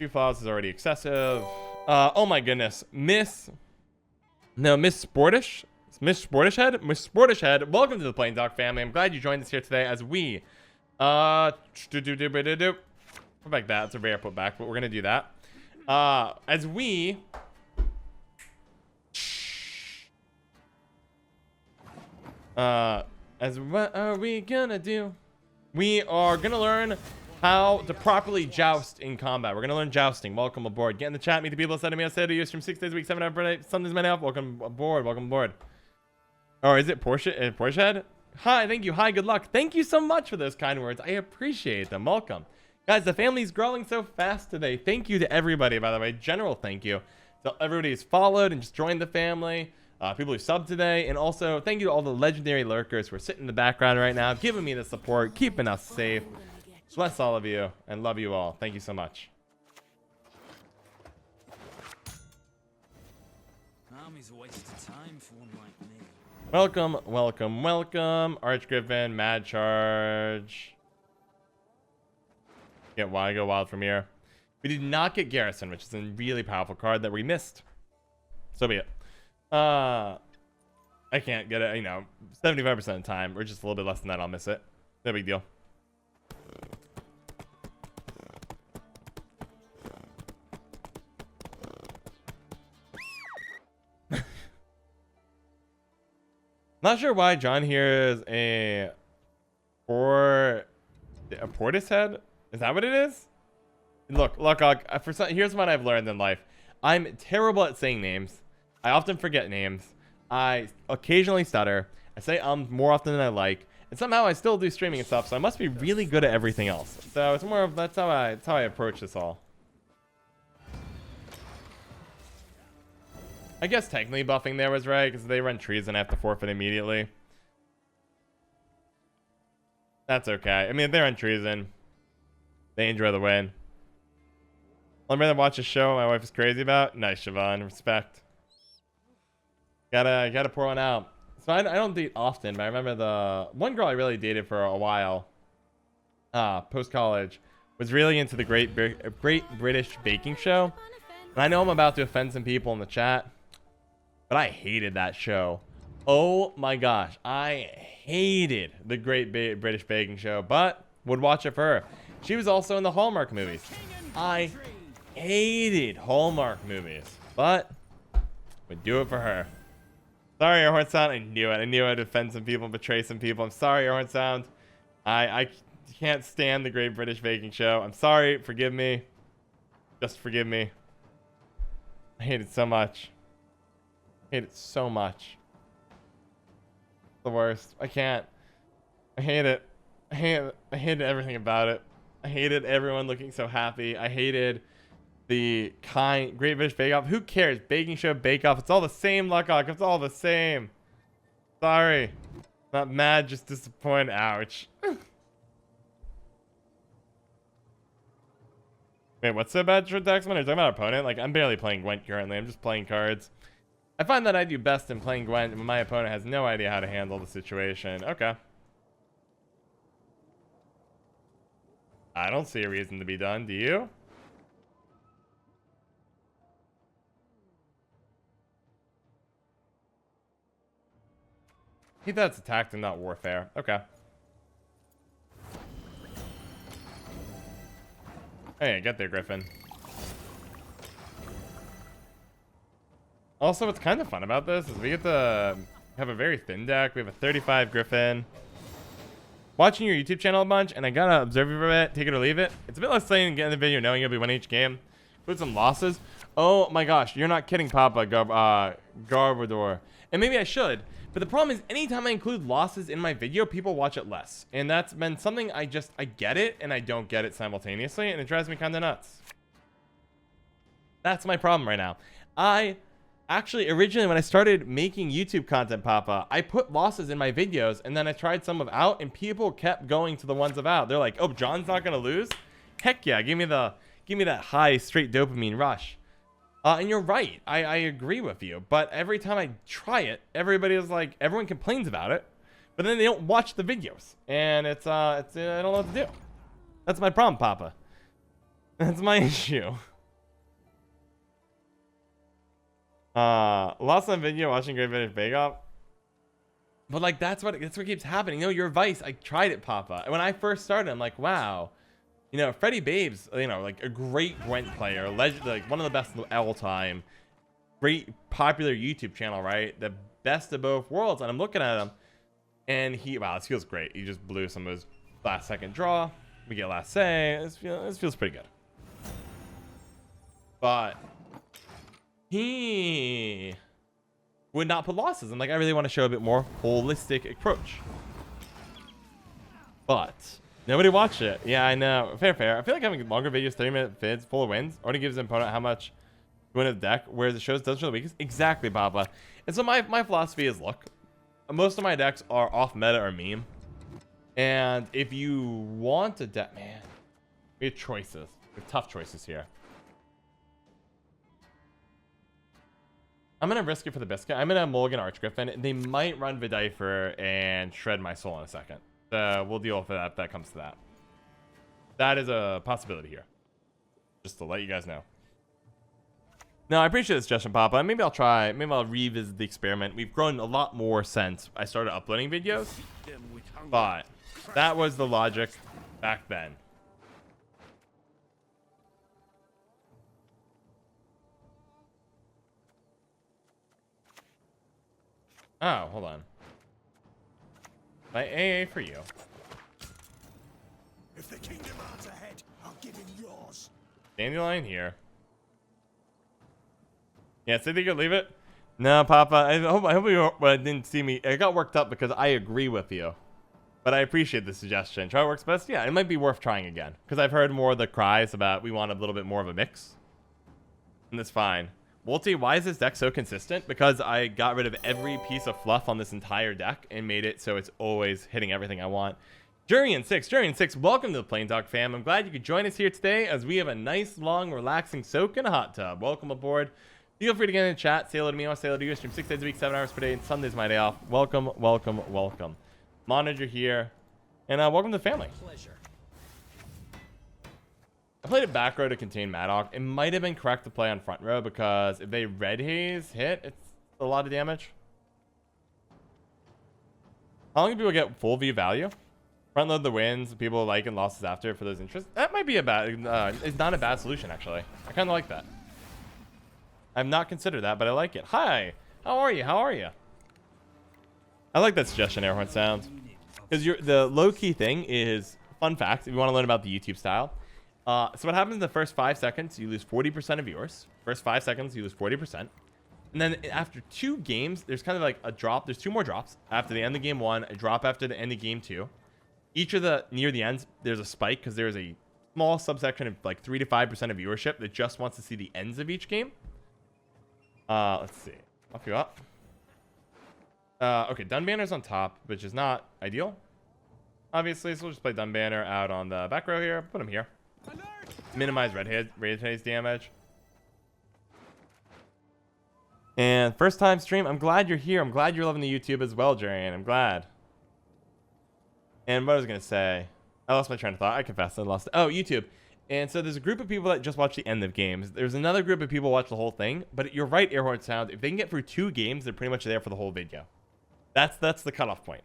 2 flaws is already excessive. Oh my goodness. Miss Sportish? Miss Sportish Head? Miss Sportish Head, welcome to the Plain Talk family. I'm glad you joined us here today as we... put back that. It's a rare put back, but we're going to do that. As we... what are we gonna do? We are gonna learn how to properly joust in combat. We're gonna learn jousting. Welcome aboard. Get in the chat. Meet the people sending me a set of you stream 6 days a week, 7 hours per day. Sundays, my off. Welcome aboard. Welcome aboard. Or is it Porsche? Porsche Head? Hi, thank you. Hi, good luck. Thank you so much for those kind words. I appreciate them. Welcome. Guys, the family's growing so fast today. Thank you to everybody, by the way. General thank you to everybody who's followed and just joined the family. People who subbed today, and also thank you to all the legendary lurkers who are sitting in the background right now, giving me the support, keeping us safe. Bless all of you, and love you all. Thank you so much. Army's a waste of time for one like me. Welcome, welcome, welcome. Archgriffin, Mad Charge. Get wild, go wild from here. We did not get Garrison, which is a really powerful card that we missed. So be it. I can't get it, 75% of the time, or just a little bit less than that, I'll miss it. No big deal. Not sure why John here is a Portishead? Is that what it is? Look, here's what I've learned in life. I'm terrible at saying names. I often forget names. I occasionally stutter. I say more often than I like. And somehow I still do streaming and stuff, so I must be really good at everything else. So it's more of that's how I approach this all. I guess technically buffing there was right, because they run trees and I have to forfeit immediately. That's okay. I mean, if they run treason, they enjoy the win. I'd rather watch a show my wife is crazy about. Nice, Siobhan. Respect. Gotta pour one out. So I don't date often, but I remember the one girl I really dated for a while, post college, was really into the Great British Baking Show. And I know I'm about to offend some people in the chat, but I hated that show. Oh my gosh, I hated the Great British Baking Show, but would watch it for her. She was also in the Hallmark movies. I hated Hallmark movies, but would do it for her. Sorry, Airhorn Sound. I knew it. I knew I'd offend some people, betray some people. I'm sorry, Airhorn Sound. I can't stand the Great British Baking Show. I'm sorry. Forgive me. Just forgive me. I hate it so much. I hate it so much. The worst. I can't. I hate it. I hated everything about it. I hated everyone looking so happy. I hated the Great British Bake Off. Who cares? Baking Show, Bake Off. It's all the same, Luckhawk. It's all the same. Sorry. Not mad, just disappointed. Ouch. Wait, what's so bad for Daxman? Are you talking about our opponent? Like, I'm barely playing Gwent currently. I'm just playing cards. I find that I do best in playing Gwent when my opponent has no idea how to handle the situation. Okay. I don't see a reason to be done. Do you? He thought it's attacked and not warfare. Okay. Hey, get there, Griffin. Also, what's kind of fun about this is we get to have a very thin deck. We have a 35 Griffin. Watching your YouTube channel a bunch, and I gotta observe you for a bit, take it or leave it. It's a bit less exciting than getting the video knowing you'll be winning each game. Put some losses. Oh my gosh, you're not kidding, Papa Garbador. And maybe I should. But the problem is, anytime I include losses in my video, people watch it less. And that's been something I get it, and I don't get it simultaneously, and it drives me kind of nuts. That's my problem right now. Actually, originally, when I started making YouTube content, Papa, I put losses in my videos, and then I tried some of out, and people kept going to the ones of out. They're like, oh, John's not going to lose? Heck yeah, give me that high, straight dopamine rush. And you're right. I agree with you. But every time I try it, everyone complains about it. But then they don't watch the videos. And I don't know what to do. That's my problem, Papa. That's my issue. Lost on video watching Great British Bake Off. But like that's what keeps happening. You know, your advice. I tried it, Papa. When I first started, I'm like, wow. You know, Freddie Babes, you know, like a great Gwent player, legend, like one of the best of all time. Great popular YouTube channel, right? The best of both worlds. And I'm looking at him, and wow, this feels great. He just blew some of his last second draw. We get last say. This feels pretty good. But he would not put losses. I'm like, I really want to show a bit more holistic approach. But nobody watched it. Yeah, I know. Fair. I feel like having longer videos, 30-minute vids, full of wins, already gives the opponent how much to win a deck, whereas it shows does show the weakest. Exactly, Papa. And so my philosophy is, look, most of my decks are off meta or meme. And if you want a deck, man, we have choices. We have tough choices here. I'm going to risk it for the biscuit. I'm going to mulligan Archgriffin. They might run Videifer and shred my soul in a second. We'll deal with that if that comes to that. That is a possibility here. Just to let you guys know. No, I appreciate the suggestion, Papa. Maybe I'll revisit the experiment. We've grown a lot more since I started uploading videos. But that was the logic back then. Oh, hold on. My AA for you. If the kingdom arts ahead, I'll give him yours. Dandylion here. Yeah, so you could leave it? No, Papa. I hope you didn't see me. I got worked up because I agree with you. But I appreciate the suggestion. Try what works best? Yeah, it might be worth trying again. Because I've heard more of the cries about we want a little bit more of a mix. And that's fine. Wolty, why is this deck so consistent? Because I got rid of every piece of fluff on this entire deck and made it so it's always hitting everything I want. Jurian6, welcome to the Plain Talk fam. I'm glad you could join us here today as we have a nice, long, relaxing soak in a hot tub. Welcome aboard. Feel free to get in the chat. Say hello to me. I want to say hello to you. I stream 6 days a week, 7 hours per day, and Sunday's my day off. Welcome. Monitor here. And welcome to the family. Pleasure. I played it back row to contain Maddock. It might have been correct to play on front row because if they red haze hit, it's a lot of damage. How long do people get full view value? Front load the wins, people like and losses after for those interests. That might be a bad, it's not a bad solution actually. I kind of like that. I've not considered that, but I like it. Hi, how are you? I like that suggestion, Airhorn Sounds. Because the low-key thing is, fun fact, if you want to learn about the YouTube style. So what happens in the first 5 seconds, you lose 40% of viewers. First 5 seconds, you lose 40%. And then after 2 games, there's kind of like a drop. There's 2 more drops. After the end of game 1, a drop after the end of game 2. Each of the, near the ends, there's a spike because there's a small subsection of like 3 to 5% of viewership that just wants to see the ends of each game. Let's see. Off you up. Okay, Dunbanner's on top, which is not ideal. Obviously, so we'll just play Dunbanner out on the back row here. Put him here. Minimize red haze damage. And first time stream. I'm glad you're here. I'm glad you're loving the YouTube as well, Jarian. I'm glad. And what I was going to say. I lost my train of thought. I confess I lost it. Oh, YouTube. And so there's a group of people that just watch the end of games. There's another group of people who watch the whole thing. But you're right, Airhorn Sound. If they can get through 2 games, they're pretty much there for the whole video. That's the cutoff point.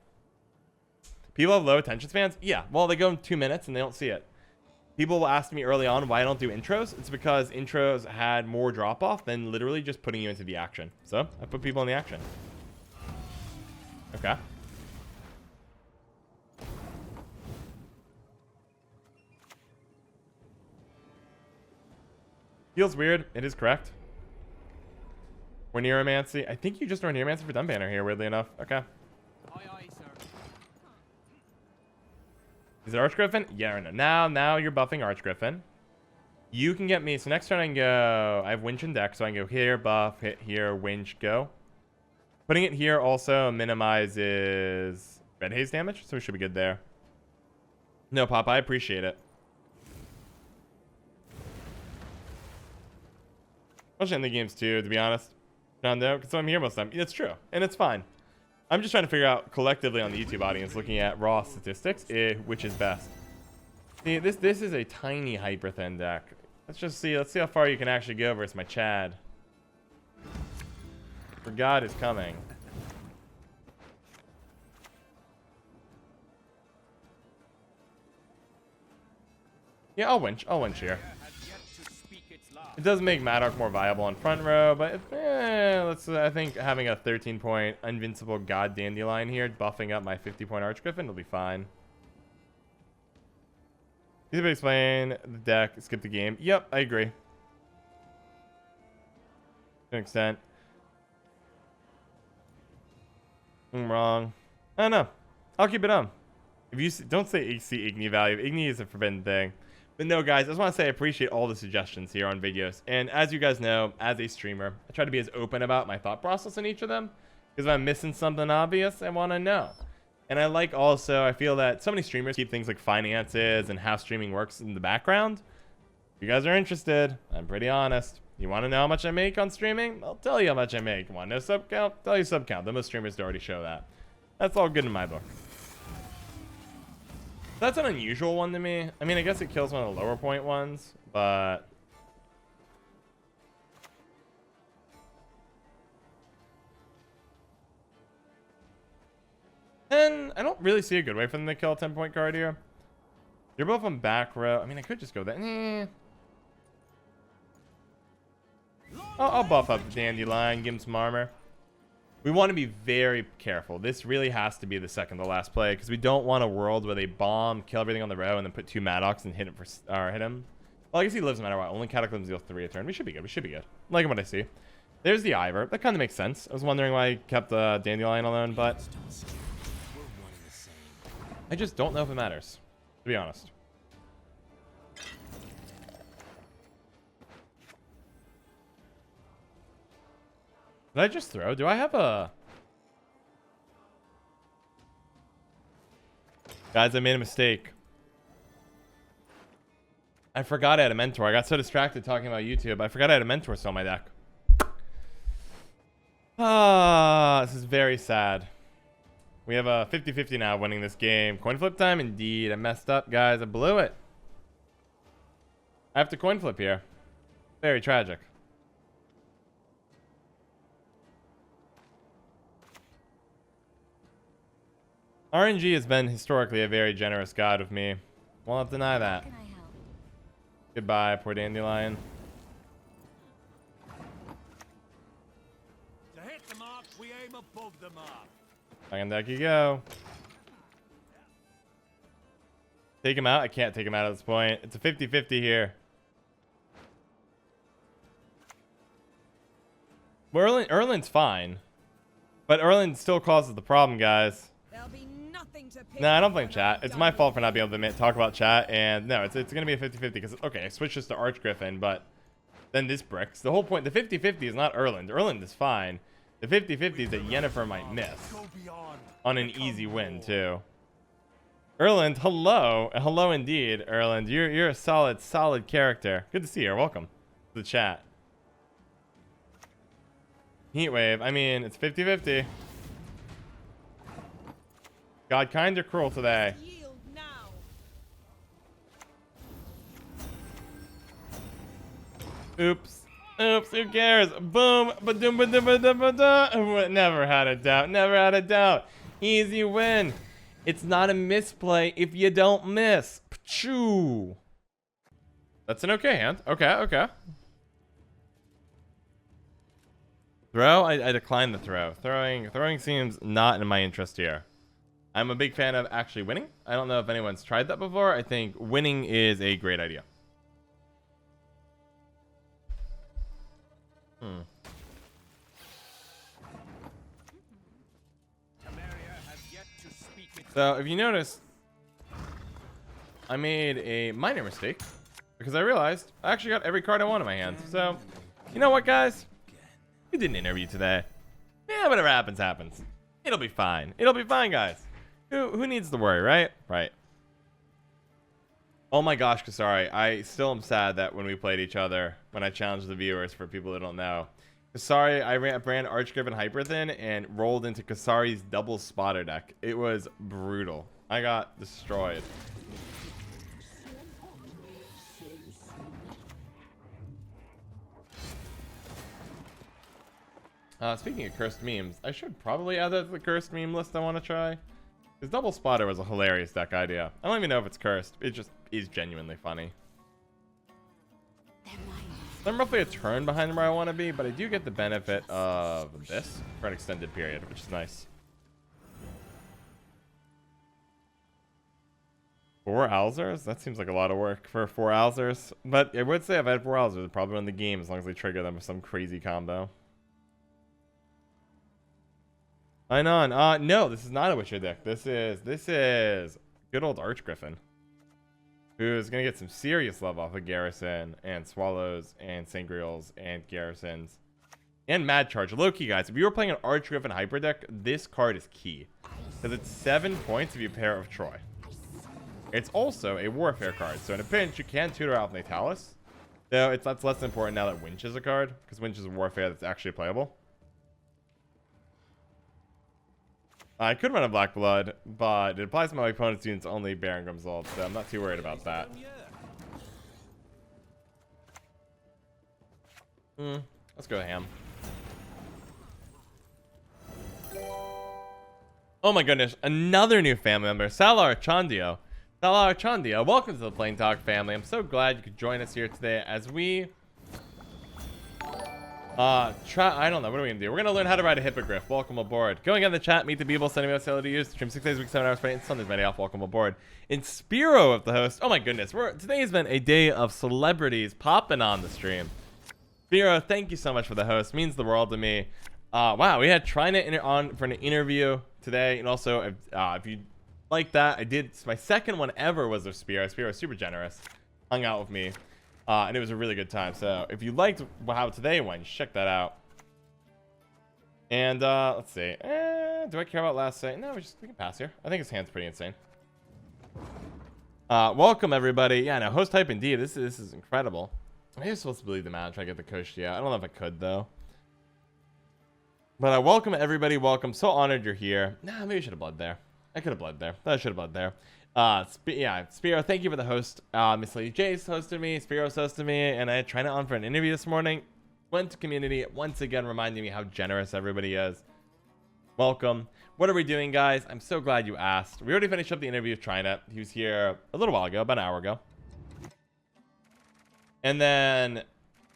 People have low attention spans? Yeah. Well, they go in 2 minutes and they don't see it. People will ask me early on why I don't do intros. It's because intros had more drop-off than literally just putting you into the action. So I put people in the action. Okay. Feels weird. It is correct. We're Neuromancy. I think you just are Neuromancy for Dunbanner here, weirdly enough. Okay. Aye, aye, sir. Is it Archgriffin? Yeah or no? Now you're buffing Archgriffin. You can get me. So next turn I can go. I have Winch and Deck, so I can go here, buff, hit here, Winch, go. Putting it here also minimizes red haze damage, so we should be good there. No, Pop, I appreciate it. Especially in the games too, to be honest. Found out because I'm here most of the time. It's true, and it's fine. I'm just trying to figure out collectively on the YouTube audience, looking at raw statistics, which is best. See, this is a tiny Hyperthin deck. Let's see how far you can actually go versus my Chad. For God is coming. Yeah, I'll winch here. It does make Maddock more viable on front row, but I think having a 13-point invincible God Dandelion here, buffing up my 50-point Archgriffin, will be fine. Easy to explain the deck, skip the game. Yep, I agree. To an extent. I'm wrong. I don't know. I'll keep it on. If you don't say see Igni value, Igni is a forbidden thing. But no, guys, I just want to say I appreciate all the suggestions here on videos. And as you guys know, as a streamer, I try to be as open about my thought process in each of them. Because if I'm missing something obvious, I want to know. And I like also, I feel that so many streamers keep things like finances and how streaming works in the background. If you guys are interested, I'm pretty honest. You want to know how much I make on streaming? I'll tell you how much I make. Want to know sub count? Tell you sub count. Most streamers already show that. That's all good in my book. That's an unusual one to me. I mean, I guess it kills one of the lower point ones, but... And I don't really see a good way for them to kill a 10-point card here. You're both on back row. I mean, I could just go that. I'll buff up the Dandylion, give him some armor. We want to be very careful. This really has to be the second to last play because we don't want a world where they bomb, kill everything on the row, and then put 2 Maddocks and hit him. Well, I guess he lives no matter what. Only Cataclysms deal 3 a turn. We should be good. We should be good. I'm liking what I see. There's the Ivor. That kind of makes sense. I was wondering why I kept the Dandylion alone, but I just don't know if it matters, to be honest. Did I just throw? Do I have a... Guys, I made a mistake. I forgot I had a mentor. I got so distracted talking about YouTube. I forgot I had a mentor still on my deck. This is very sad. We have a 50-50 now winning this game. Coin flip time? Indeed. I messed up, guys. I blew it. I have to coin flip here. Very tragic. RNG has been historically a very generous god of me. Won't have to deny that. How can I help? Goodbye, poor Dandelion. To hit the mark, we aim above the mark. Second deck you go. Take him out? I can't take him out at this point. It's a 50-50 here. Well, Erland's fine. But Erland still causes the problem, guys. There'll be nothing to pick. No, I don't blame chat. It's my fault for not being able to talk about chat. And no, it's going to be a 50-50 because, okay, I switched this to Archgriffin, but then this bricks. The whole point, the 50-50 is not Erland. Erland is fine. The 50-50 is that Yennifer might miss on an easy win, too. Erland, hello. Hello indeed, Erland. You're a solid character. Good to see you. Welcome to the chat. Heatwave. I mean, it's 50-50. God, kind or cruel today. Yield now. Oops. Oops, who cares? Boom. Ba-dum, ba-dum, ba-dum, ba-dum. Never had a doubt. Never had a doubt. Easy win. It's not a misplay if you don't miss. Pachoo. That's an okay hand. Okay. Throw? I decline the throw. Throwing seems not in my interest here. I'm a big fan of actually winning. I don't know if anyone's tried that before. I think winning is a great idea. So if you notice, I made a minor mistake because I realized I actually got every card I want in my hand. So, you know what, guys? We did an interview today. Yeah, whatever happens, happens. It'll be fine. It'll be fine, guys. Who needs to worry, right? Right. Oh my gosh, Kasari. I still am sad that when we played each other, when I challenged the viewers for people that don't know, Kasari, I ran Archgriffin Hyperthin and rolled into Kasari's double spotter deck. It was brutal. I got destroyed. Speaking of cursed memes, I should probably add that to the cursed meme list I want to try. Because Double Spotter was a hilarious deck idea. I don't even know if it's cursed. It just is genuinely funny. I'm roughly a turn behind where I want to be, but I do get the benefit of this for an extended period, which is nice. 4 Alzers? That seems like a lot of work for 4 Alzers. But I would say if I had 4 Alzers, I'd probably win the game as long as they trigger them with some crazy combo. Einon, no, this is not a Witcher deck. This is good old Archgriffin, who's gonna get some serious love off of Garrison and Swallows and Sangreals and Garrisons and Mad Charge. Low-key, guys, if you were playing an Archgriffin Hyper deck, this card is key because it's 7 points if you pair of Troy. It's also a Warfare card, so in a pinch, you can tutor out Natalis. Though that's less important now that Winch is a card, because Winch is a Warfare that's actually playable. I could run a Black Blood, but it applies to my opponent's units only Baron Grimsald, so I'm not too worried about that. Let's go ham. Oh my goodness, another new family member, Salar Chandio. Salar Chandio, welcome to the Plain Talk family. I'm so glad you could join us here today as we I don't know, what are we gonna do? We're gonna learn how to ride a hippogriff. Welcome aboard. Going in the chat, meet the people, sending me a to use. Stream 6 days a week, 7 hours per day, and Sundays Friday off. Welcome aboard. And Spiro of the host. Oh my goodness, today has been a day of celebrities popping on the stream. Spiro, thank you so much for the host. Means the world to me. Wow, we had Trina on for an interview today, and also if you like that, I did my second one ever was with Spiro. Spiro was super generous, hung out with me. And it was a really good time. So if you liked how today went, check that out. And let's see. Do I care about last say? No, we can pass here. I think his hand's pretty insane. Welcome everybody. Yeah, no, host type indeed. This is incredible. Maybe I'm supposed to believe the match. I get the Koshchey. I don't know if I could though. But welcome everybody. Welcome. So honored you're here. Nah, maybe I should have bled there. I could have bled there. I should have bled there. Yeah, Spiro, thank you for the host. Miss Lady Jace hosted me, Spiro's hosted me, and I had Trina on for an interview this morning. Went to community, once again reminding me how generous everybody is. Welcome. What are we doing, guys? I'm so glad you asked. We already finished up the interview with Trina. He was here a little while ago, about an hour ago. And then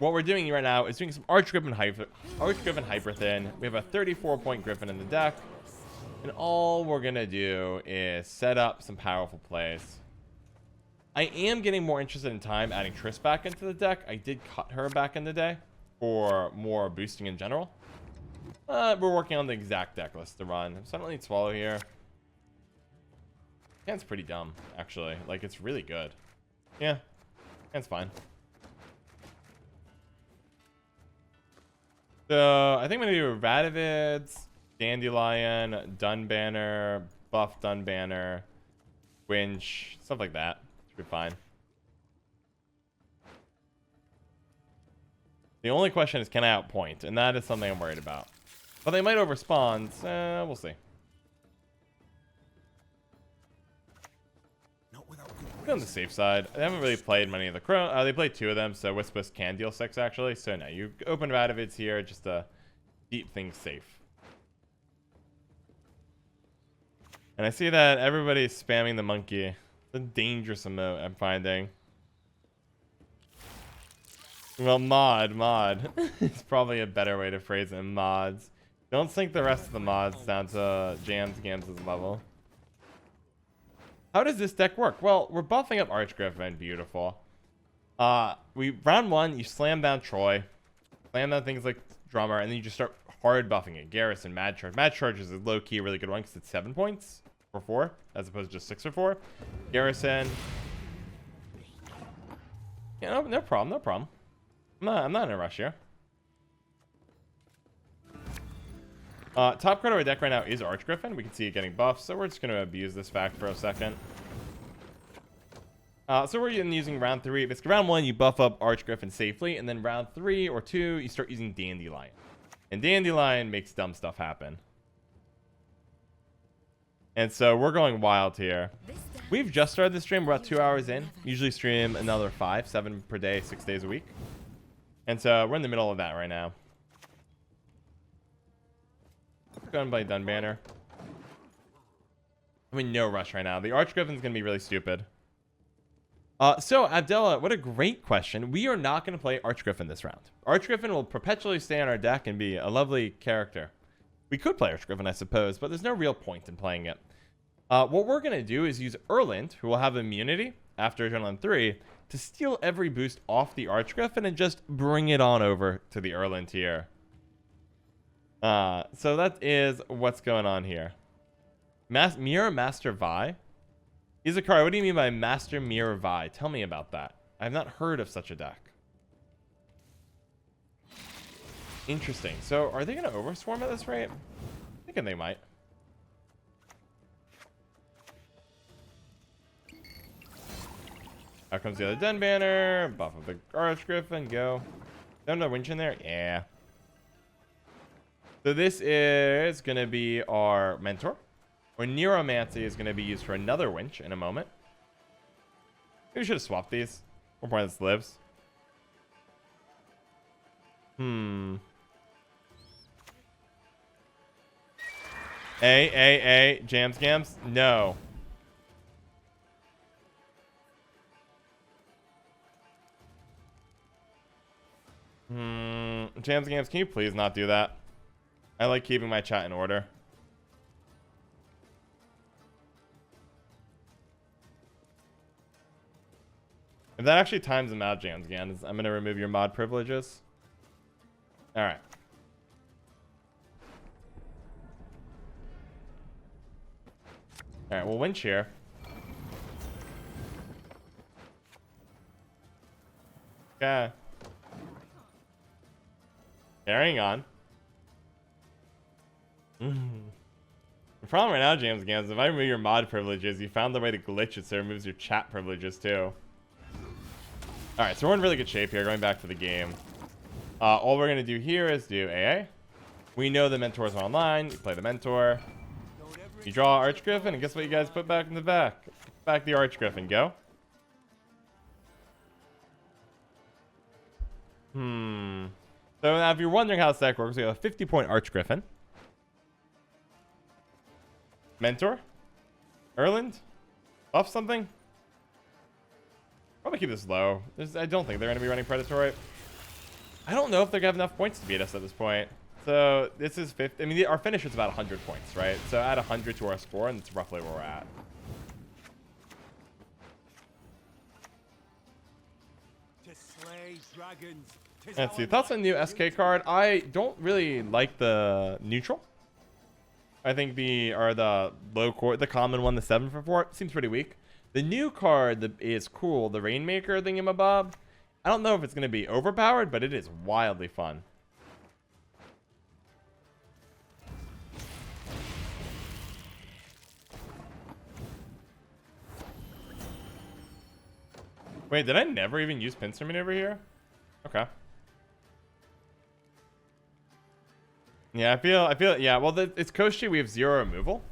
what we're doing right now is doing some Archgriffin Hyperthin. We have a 34-point Griffin in the deck. And all we're going to do is set up some powerful plays. I am getting more interested in time adding Triss back into the deck. I did cut her back in the day for more boosting in general. We're working on the exact deck list to run. So I don't need Swallow here. Hand's pretty dumb, actually. Like, it's really good. Yeah, hand's fine. So I think I'm going to do Radavids, Dandylion, Dunbanner, buff Dunbanner, Winch, stuff like that. Should be fine. The only question is, can I outpoint? And that is something I'm worried about. But they might overspawn. We'll see. On the safe side, they haven't really played many of the Crow. They played 2 of them, so Wispus can deal 6 actually. So no, you open Radavids here just to keep things safe. And I see that everybody's spamming the monkey. It's a dangerous emote I'm finding. Well, mod. It's probably a better way to phrase it. Mods. Don't sink the rest of the mods down to Jams Gams' level. How does this deck work? Well, we're buffing up Archgriffin. Beautiful. Round 1, you slam down Troy. Slam down things like Drummer, and then you just start hard buffing it. Garrison, Mad Charge. Mad Charge is a low-key really good one because it's 7 points for 4, as opposed to just 6 or 4. Garrison. Yeah, no problem. I'm not in a rush here. Top card of our deck right now is Archgriffin. We can see it getting buffed, so we're just going to abuse this fact for a second. So we're using round 3. Basically, round 1, you buff up Archgriffin safely, and then round 3 or 2, you start using Dandylion. And Dandylion makes dumb stuff happen. And so we're going wild here. We've just started the stream. We're about 2 hours in. Usually stream another 5, 7 per day, 6 days a week. And so we're in the middle of that right now. Go ahead and play Dunbanner. I mean, no rush right now. The Archgriffin's going to be really stupid. So, Abdella, what a great question. We are not going to play Archgriffin this round. Archgriffin will perpetually stay on our deck and be a lovely character. We could play Archgriffin, I suppose, but there's no real point in playing it. What we're going to do is use Erland, who will have immunity after Adrenaline 3, to steal every boost off the Archgriffin and just bring it on over to the Erland tier. So that is what's going on here. Mirror Master Vi? Izakari, what do you mean by Master Mirror Vi? Tell me about that. I've not heard of such a deck. Interesting. So, are they going to overswarm at this rate? I'm thinking they might. Out comes the other Den Banner. Buff of the Archgriffin. Go. Another winch in there? Yeah. So this is going to be our mentor. Or Neuromancy is going to be used for another winch in a moment. Maybe we should have swapped these. One point this lives. Jams Gams? No. Jams Gams, can you please not do that? I like keeping my chat in order. If that actually times them out, Jams Gams, I'm going to remove your mod privileges. Alright. Alright, we'll winch here. Okay. Carrying on. The problem right now, James Gams, if I remove your mod privileges, you found the way to glitch it so it removes your chat privileges too. Alright, so we're in really good shape here, going back to the game. All we're going to do here is do AA. We know the mentors are online. You play the mentor. You draw Archgriffin, and guess what you guys put back in the back? Back the Archgriffin. Go. So now if you're wondering how this deck works, we have a 50-point Archgriffin. Mentor. Erland. Buff something. Probably keep this low. I don't think they're going to be running Predatory. I don't know if they're going to have enough points to beat us at this point. So this is 50. I mean, our finish is about 100 points, right? So add 100 to our score, and that's roughly where we're at. To slay dragons. Let's see. Thoughts on the new SK card? I don't really like the neutral. I think the low core, the common one, the 7 for 4, seems pretty weak. The new card is cool, the Rainmaker thingamabob. I don't know if it's going to be overpowered, but it is wildly fun. Wait, did I never even use pincer maneuver here? Okay. Yeah, I feel, yeah, well, it's Koshchey, we have 0 removal.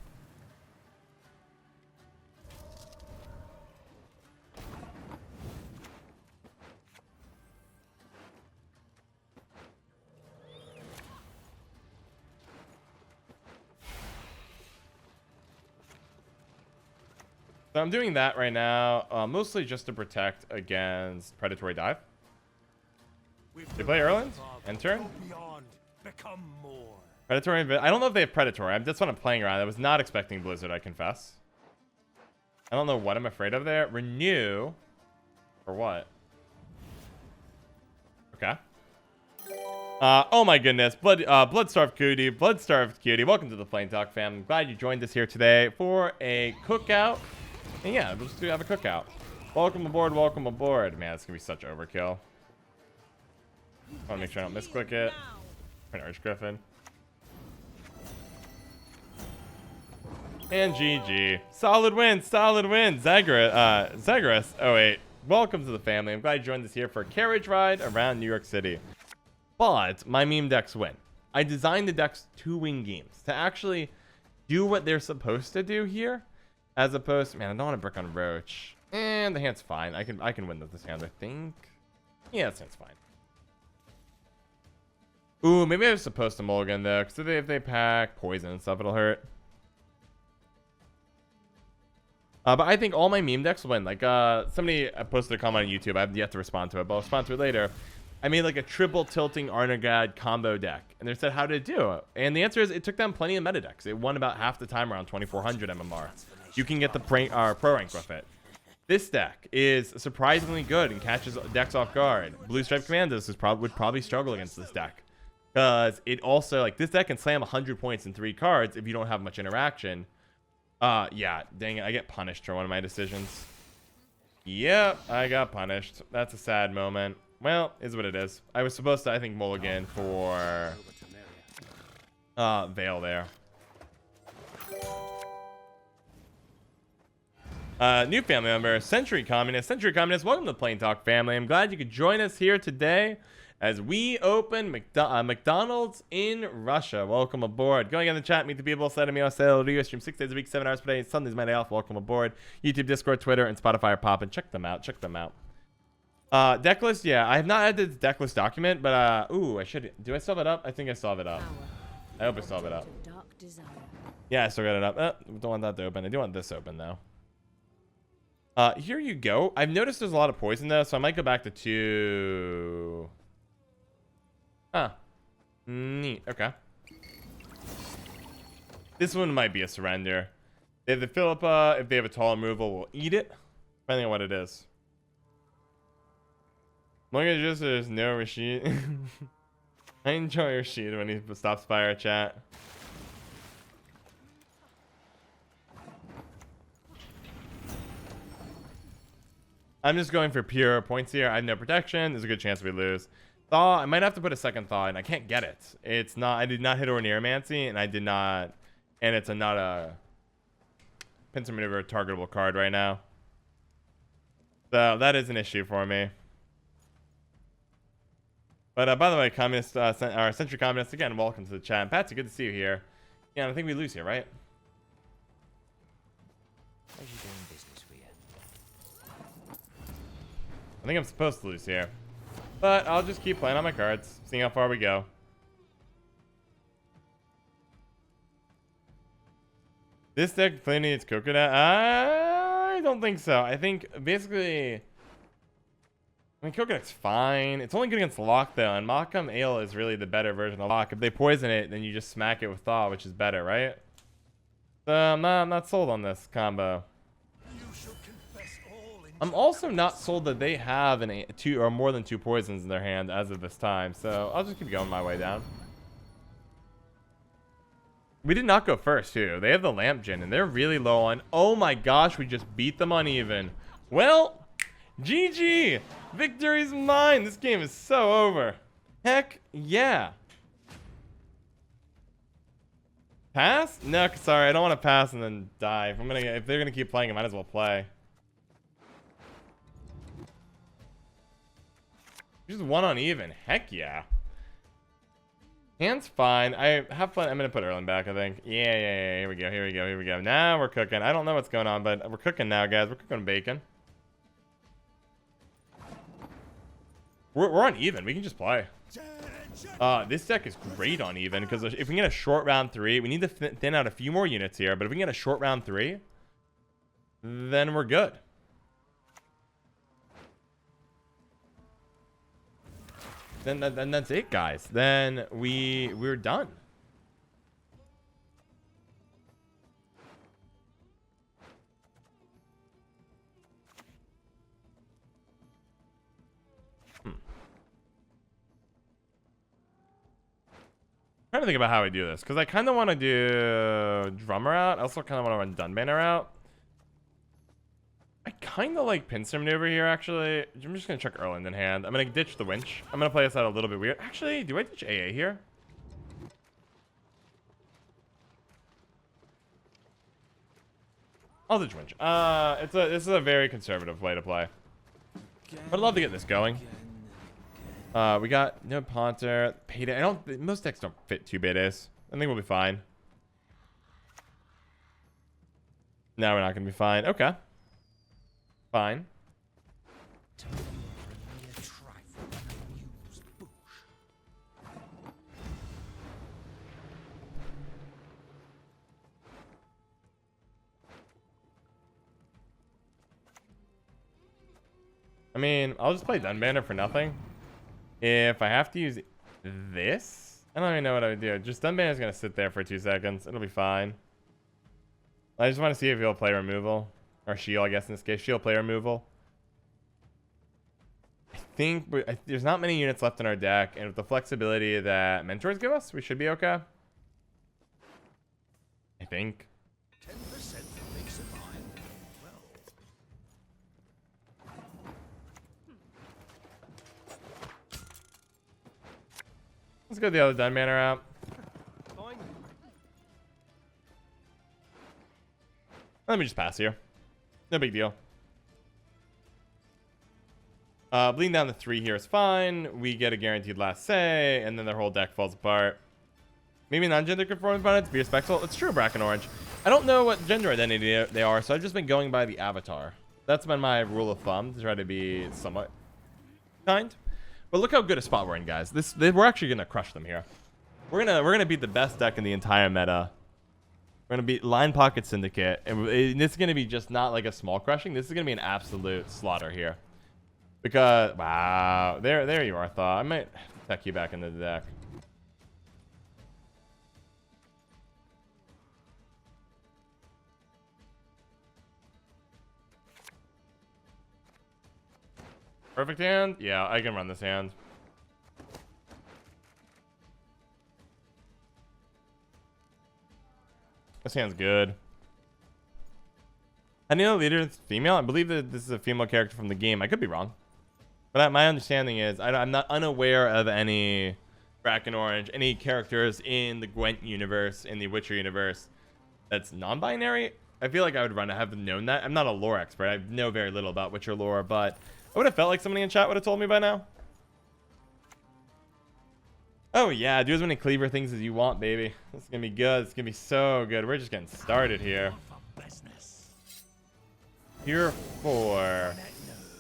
So I'm doing that right now, mostly just to protect against Predatory Dive. They play Erland? End turn? Become more. Predatory, I don't know if they have Predatory. That's what I'm playing around. I was not expecting Blizzard, I confess. I don't know what I'm afraid of there. Renew. For what? Okay. Oh my goodness. Bloodstarved Cutie. Welcome to the Flame Talk fam. I'm glad you joined us here today for a cookout. And yeah, we'll just have a cookout. Welcome aboard, welcome aboard. Man, it's gonna be such overkill. I wanna make sure I don't misclick it. An Archgriffin. And GG. Solid win, solid win. Zagreus 08. Welcome to the family. I'm glad you joined us here for a carriage ride around New York City. But my meme decks win. I designed the decks to win games, to actually do what they're supposed to do here, as opposed to, man, I don't want to brick on Roach. And the hand's fine. I can win with this hand, I think. Yeah, this hand's fine. Ooh, maybe I was supposed to mulligan though, because if they pack poison and stuff, it'll hurt. But I think all my meme decks win. Like, somebody posted a comment on YouTube. I have yet to respond to it, but I'll respond to it later. I made like a triple tilting Arnagad combo deck, and they said, how did it do? And the answer is it took them plenty of meta decks. It won about half the time around 2400 MMR. You can get the pro rank with it. This deck is surprisingly good and catches decks off guard. Blue Stripe Commandos would probably struggle against this deck, because it also, like, this deck can slam 100 points in 3 cards if you don't have much interaction. Yeah, dang it, I get punished for one of my decisions. Yep, I got punished. That's a sad moment. Well, is what it is. I was supposed to, I think, mulligan for Veil there. New family member, Century Communist. Century Communist, welcome to the Plain Talk family. I'm glad you could join us here today as we open McDonald's in Russia. Welcome aboard. Going in the chat, meet the people, set me on sale. I stream 6 days a week, 7 hours per day. Sunday's my day off. Welcome aboard. YouTube, Discord, Twitter, and Spotify are popping. Check them out. Check them out. Deck list, yeah. I have not added the deck list document, but ooh, I should. Do I still have it up? I think I still have it up. I hope I still have it up. Yeah, I still got it up. Don't want that to open. I do want this open though. Here you go. I've noticed there's a lot of poison though, so I might go back to 2. Huh. Neat. Okay. This one might be a surrender. They have the Philippa. If they have a tall removal, we'll eat it. Depending on what it is. Look at just there's no Rashid. I enjoy Rashid when he stops by our chat. I'm just going for pure points here. I have no protection. There's a good chance we lose. Thaw, I might have to put a second Thaw in. I can't get it. It's not. I did not hit or Neuromancy, and I did not. And it's not a Pincer Maneuver targetable card right now. So that is an issue for me. But by the way, communist, our Century Communist, again, welcome to the chat. Patsy, good to see you here. Yeah, I think we lose here, right? How's you doing business with you? I think I'm supposed to lose here. But I'll just keep playing on my cards, seeing how far we go. This deck clearly needs Coconut. I don't think so. I think basically, I mean, Coconut's fine. It's only good against Lock though, and Moccam Ale is really the better version of Lock. If they poison it, then you just smack it with Thaw, which is better, right? So I'm not sold on this combo. I'm also not sold that they have 2 or more than 2 poisons in their hand as of this time, so I'll just keep going my way down. We did not go first, too. They have the Lamp Gin, and they're really low on... Oh my gosh, we just beat them uneven. Well, GG! Victory's mine! This game is so over. Heck yeah. Pass? No, sorry, I don't want to pass and then die. If they're gonna keep playing, I might as well play. Just 1 uneven. Heck yeah. Hand's fine. I have fun. I'm gonna put Erland back, I think. Yeah. Here we go. Now we're cooking. I don't know what's going on, but we're cooking now, guys. We're cooking bacon. We're uneven. We can just play. This deck is great on even, because if we can get a short round 3, we need to thin out a few more units here, but if we can get a short round 3, then we're good. Then that's it, guys. Then we're done. Trying to think about how we do this, because I kind of want to do Drummer out. I also kind of want to run Dunbanner out. I kind of like Pincer Maneuver here, actually. I'm just going to check Erland in hand. I'm going to ditch the Winch. I'm going to play this out a little bit weird. Actually, do I ditch AA here? I'll ditch Winch. This is a very conservative way to play. I'd love to get this going. We got no Ponter, Payday. Most decks don't fit 2 Paydays. I think we'll be fine. No, we're not going to be fine. Okay. Fine. I mean, I'll just play Dunbanner for nothing. If I have to use this, I don't even know what I would do. Just Dunbanner's gonna sit there for 2 seconds. It'll be fine. I just want to see if he'll play removal. Or shield, I guess in this case. Shield play removal. I think there's not many units left in our deck, and with the flexibility that mentors give us, we should be okay. I think. 10% makes a mine. Well, Let's go the other Dunbanner out. Fine. Let me just pass here. No big deal. Bleeding down to 3 here is fine. We get a guaranteed last say, and then their whole deck falls apart. Maybe non-gender conforming opponents, be respectful. It's true, Bracken Orange. I don't know what gender identity they are, so I've just been going by the avatar. That's been my rule of thumb, to try to be somewhat kind. But look how good a spot we're in, guys. We're actually gonna crush them here. We're gonna beat the best deck in the entire meta. We're gonna beat Line Pocket Syndicate, and this is gonna be just not like a small crushing. This is gonna be an absolute slaughter here. Because wow, there you are, Thaw. I might tech you back into the deck. Perfect hand? Yeah, I can run this hand. This hand's good. I know the leader is female. I believe that this is a female character from the game. I could be wrong. But my understanding is I'm not unaware of any Bracken Orange, any characters in the Gwent universe, in the Witcher universe that's non-binary. I feel like I would have known that. I'm not a lore expert. I know very little about Witcher lore, but I would have felt like somebody in chat would have told me by now. Oh yeah, do as many cleaver things as you want, baby. This is gonna be good. It's gonna be so good. We're just getting started here. Here 4.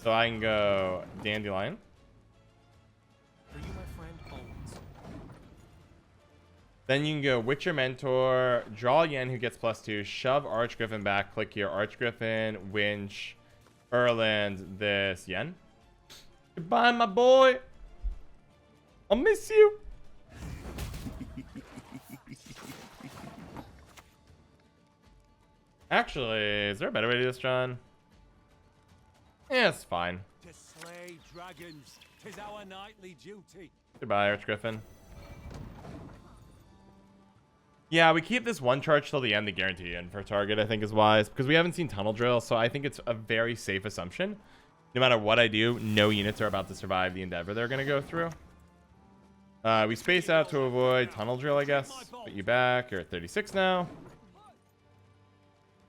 So I can go Dandelion. for you, my friend, Holmes. Then you can go Witcher Mentor, draw Yen who gets +2, shove Archgriffin back, click here, Archgriffin, Winch, Erland, this Yen. Goodbye, my boy. I'll miss you. Actually, is there a better way to do this, John? Yeah, it's fine. To slay dragons, 'tis our nightly duty. Goodbye, Archgriffin. Yeah, we keep this 1 charge till the end to guarantee in for target, I think is wise, because we haven't seen Tunnel Drill, so I think it's a very safe assumption. No matter what I do, no units are about to survive the endeavor they're going to go through. We space out to avoid Tunnel Drill, I guess. Put you back. You're at 36 now.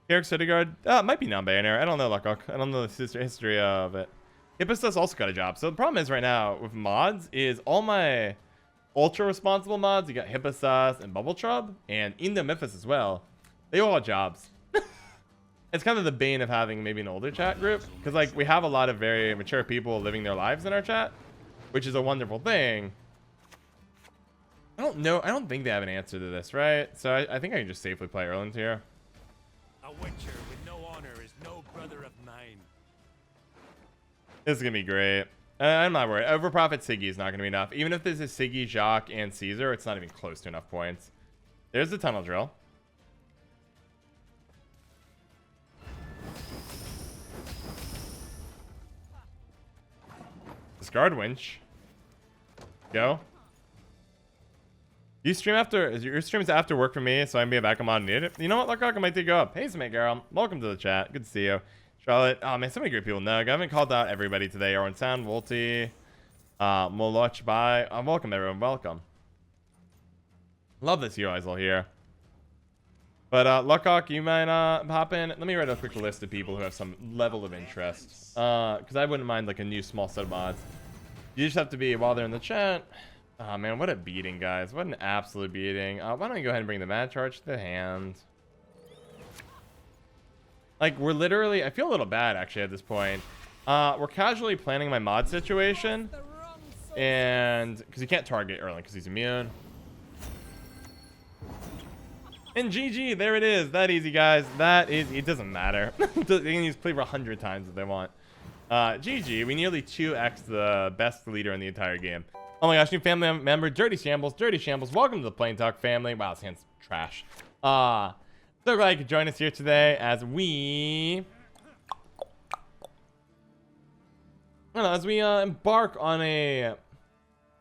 Eric Sodegaard. It might be non-binary. I don't know, Luckock. I don't know the history of it. Hippos also got a job. So the problem is right now with mods is all my ultra responsible mods. You got Hipposus and Bubble Chub and Indomyphis as well. They all have jobs. It's kind of the bane of having maybe an older chat group, because like we have a lot of very mature people living their lives in our chat, which is a wonderful thing. I don't know. I don't think they have an answer to this, right? So I think I can just safely play Erland here. A witcher with no honor is no brother of mine. This is gonna be great. I'm not worried. Overprofit Siggy is not gonna be enough. Even if this is Siggy, Jacques, and Caesar, it's not even close to enough points. There's the Tunnel Drill. Discard Winch. Go. You stream after, your stream's after work for me, so I can be back. I'm on it. You know what, Luckock? I might take you up. Hey, Smith Girl. Welcome to the chat. Good to see you. Charlotte. Oh, man, so many great people. No, I haven't called out everybody today. Owen Sound, Volty, Moloch, bye. Welcome, everyone. Welcome. Love this Uizel here. But, Luckock, you might hop in. Let me write a quick list of people who have some level of interest. Because I wouldn't mind, like, a new small set of mods. You just have to be, while they're in the chat. Oh, man, what a beating, guys. What an absolute beating. Why don't we go ahead and bring the mad charge to the hand? Like, we're literally... I feel a little bad, actually, at this point. We're casually planning my mod situation. And... because you can't target Erland because he's immune. And GG, there it is. That easy, guys. That is... it doesn't matter. They can use Cleaver 100 times if they want. GG, we nearly 2x the best leader in the entire game. Oh my gosh, new family member, Dirty Shambles. Dirty Shambles, welcome to the Plain Talk family. Wow, this hand's trash. So glad you could join us here today as we... I don't know, as we embark on a...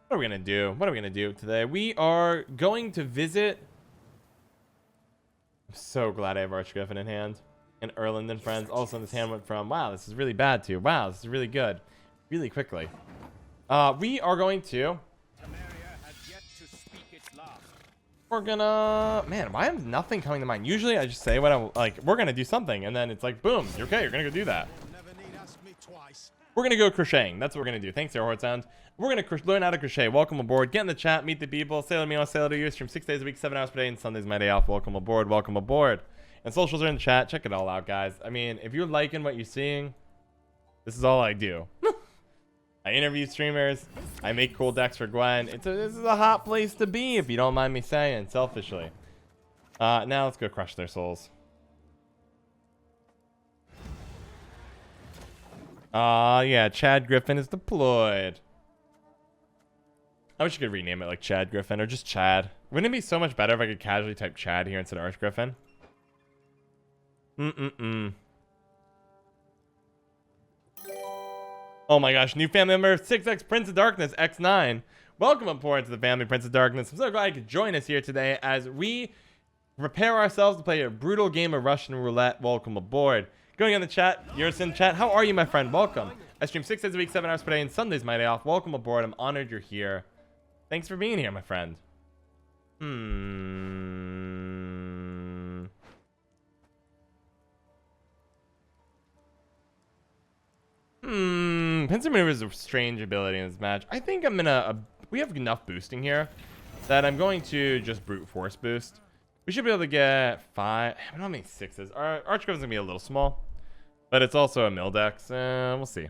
What are we going to do? What are we going to do today? We are going to visit... I'm so glad I have Archgriffin in hand. And Erland and friends. All of a sudden this hand went from, wow, this is really bad to, wow, this is really good. Really quickly. We are going to... We're gonna... Man, why is nothing coming to mind? Usually I just say what I'm like, we're gonna do something. And then it's like, boom, you're okay, you're gonna go do that. We're gonna go crocheting. That's what we're gonna do. Thanks, Airhort Sound. We're gonna learn how to crochet. Welcome aboard. Get in the chat, meet the people. Say hello to me, I'll say hello to you. Stream 6 days a week, 7 hours per day, and Sunday's my day off. Welcome aboard, welcome aboard. And socials are in the chat. Check it all out, guys. I mean, if you're liking what you're seeing, this is all I do. I interview streamers. I make cool decks for Gwent. This is a hot place to be, if you don't mind me saying, selfishly. Now let's go crush their souls. Yeah, Chad Griffin is deployed. I wish you could rename it like Chad Griffin or just Chad. Wouldn't it be so much better if I could casually type Chad here instead of Archgriffin? Oh my gosh, new family member 6X Prince of Darkness X9. Welcome aboard to the family Prince of Darkness. I'm so glad you could join us here today as we prepare ourselves to play a brutal game of Russian roulette. Welcome aboard. Going in the chat, you're in chat. How are you, my friend? Welcome. I stream 6 days a week, 7 hours per day, and Sunday's my day off. Welcome aboard. I'm honored you're here. Thanks for being here, my friend. Pincer Maneuver is a strange ability in this match. I think I'm gonna... we have enough boosting here that I'm going to just brute force boost. We should be able to get 5... I don't have any 6s. Our Archgriffin's gonna be a little small, but it's also a mill deck, so we'll see.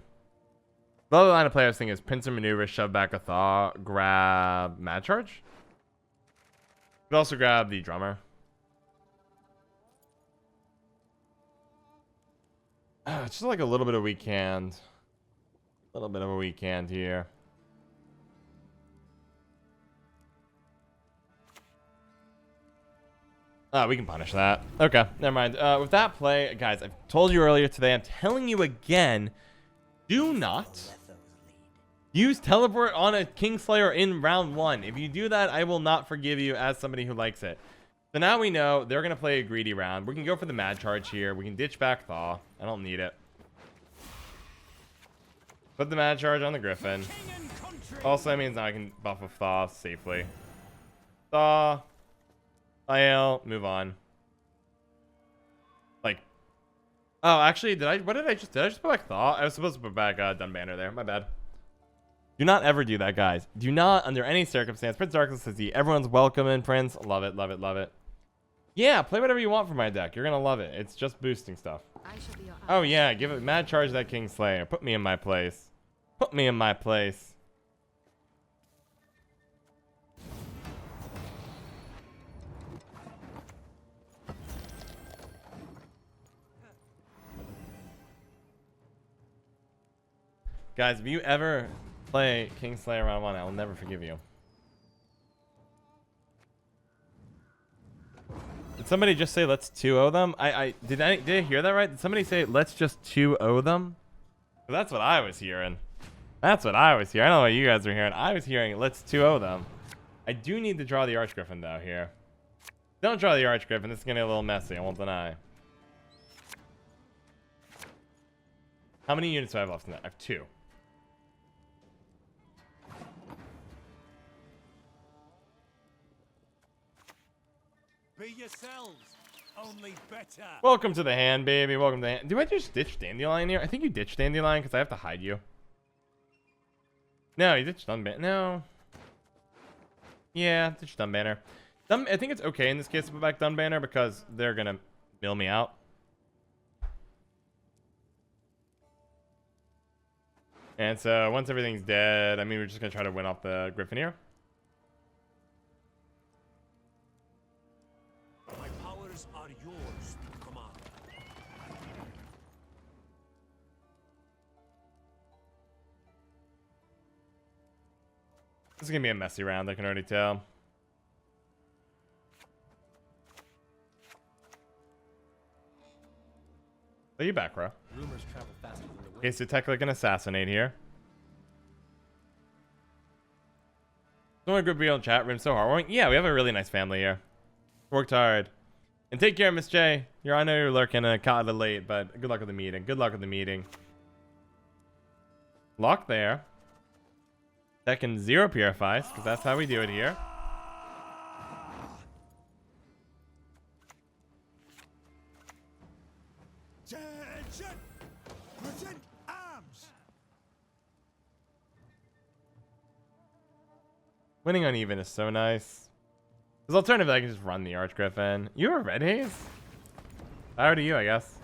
The other line of play I was thinking is Pincer Maneuver, shove back a Thaw, grab Mad Charge. Could also grab the Drummer. Just like a little bit of weak hand. A little bit of a weak hand here. We can punish that. Okay, never mind. With that play, guys, I've told you earlier today, I'm telling you again, do not use teleport on a Kingslayer in round 1. If you do that, I will not forgive you as somebody who likes it. So now we know they're going to play a greedy round. We can go for the Mad Charge here. We can ditch back Thaw. I don't need it. Put the Mad Charge on the Griffin. Also, that means now I can buff a Thaw safely. Thaw. Fail. Move on. Like. Oh, actually, what did I just put back Thaw? I was supposed to put back Dunbanner there. My bad. Do not ever do that, guys. Do not, under any circumstance. Prince Darkness says, everyone's welcome in, Prince. Love it, love it, love it. Yeah, play whatever you want for my deck. You're going to love it. It's just boosting stuff. Oh, yeah. Give it Mad Charge that Kingslayer. Put me in my place. Put me in my place. Guys, if you ever play Kingslayer round 1, I will never forgive you. Did somebody just say let's 2-0 them? Did I hear that right? Did somebody say let's just 2-0 them? That's what I was hearing. That's what I was hearing. I don't know what you guys were hearing. I was hearing let's 2-0 them. I do need to draw the Archgriffin though here. Don't draw the Archgriffin. This is gonna get a little messy. I won't deny. How many units do I have left in that? I have 2. Be yourselves, only better. Welcome to the hand, baby. Welcome to the hand. Do I just ditch Dandylion here? I think you ditched Dandylion because I have to hide you. No, you ditched Dunbanner. No. Yeah, ditched Dunbanner. I think it's okay in this case to put back Dunbanner because they're going to mill me out. And so once everything's dead, I mean, we're just going to try to win off the Griffin here. Are yours, Commander. This is gonna be a messy round, I can already tell. Are you back, bro? Rumors travel faster than the wind. Okay, so technically can assassinate here. Doing a good real chat room, so heartwarming. Yeah, we have a really nice family here. Worked hard. And take care, Miss J. I know you're lurking and kind of late, but good luck with the meeting. Good luck with the meeting. Lock there. Second, 0 purifies, because that's how we do it here. Attention! Present arms! Winning uneven is so nice. Because alternatively, I can just run the Archgriffin. You are red haze? Power to you, I guess.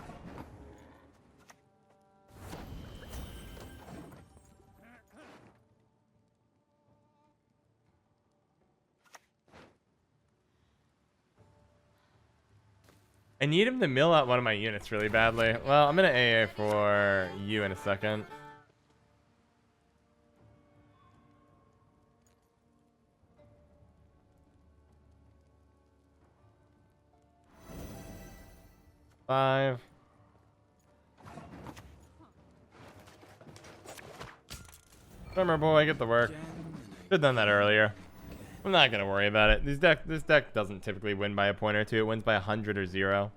I need him to mill out one of my units really badly. Well, I'm gonna AA for you in a second. Five. Summer boy, get the work. Should've done that earlier. I'm not gonna worry about it. This deck doesn't typically win by a point or two. It wins by 100 or 0.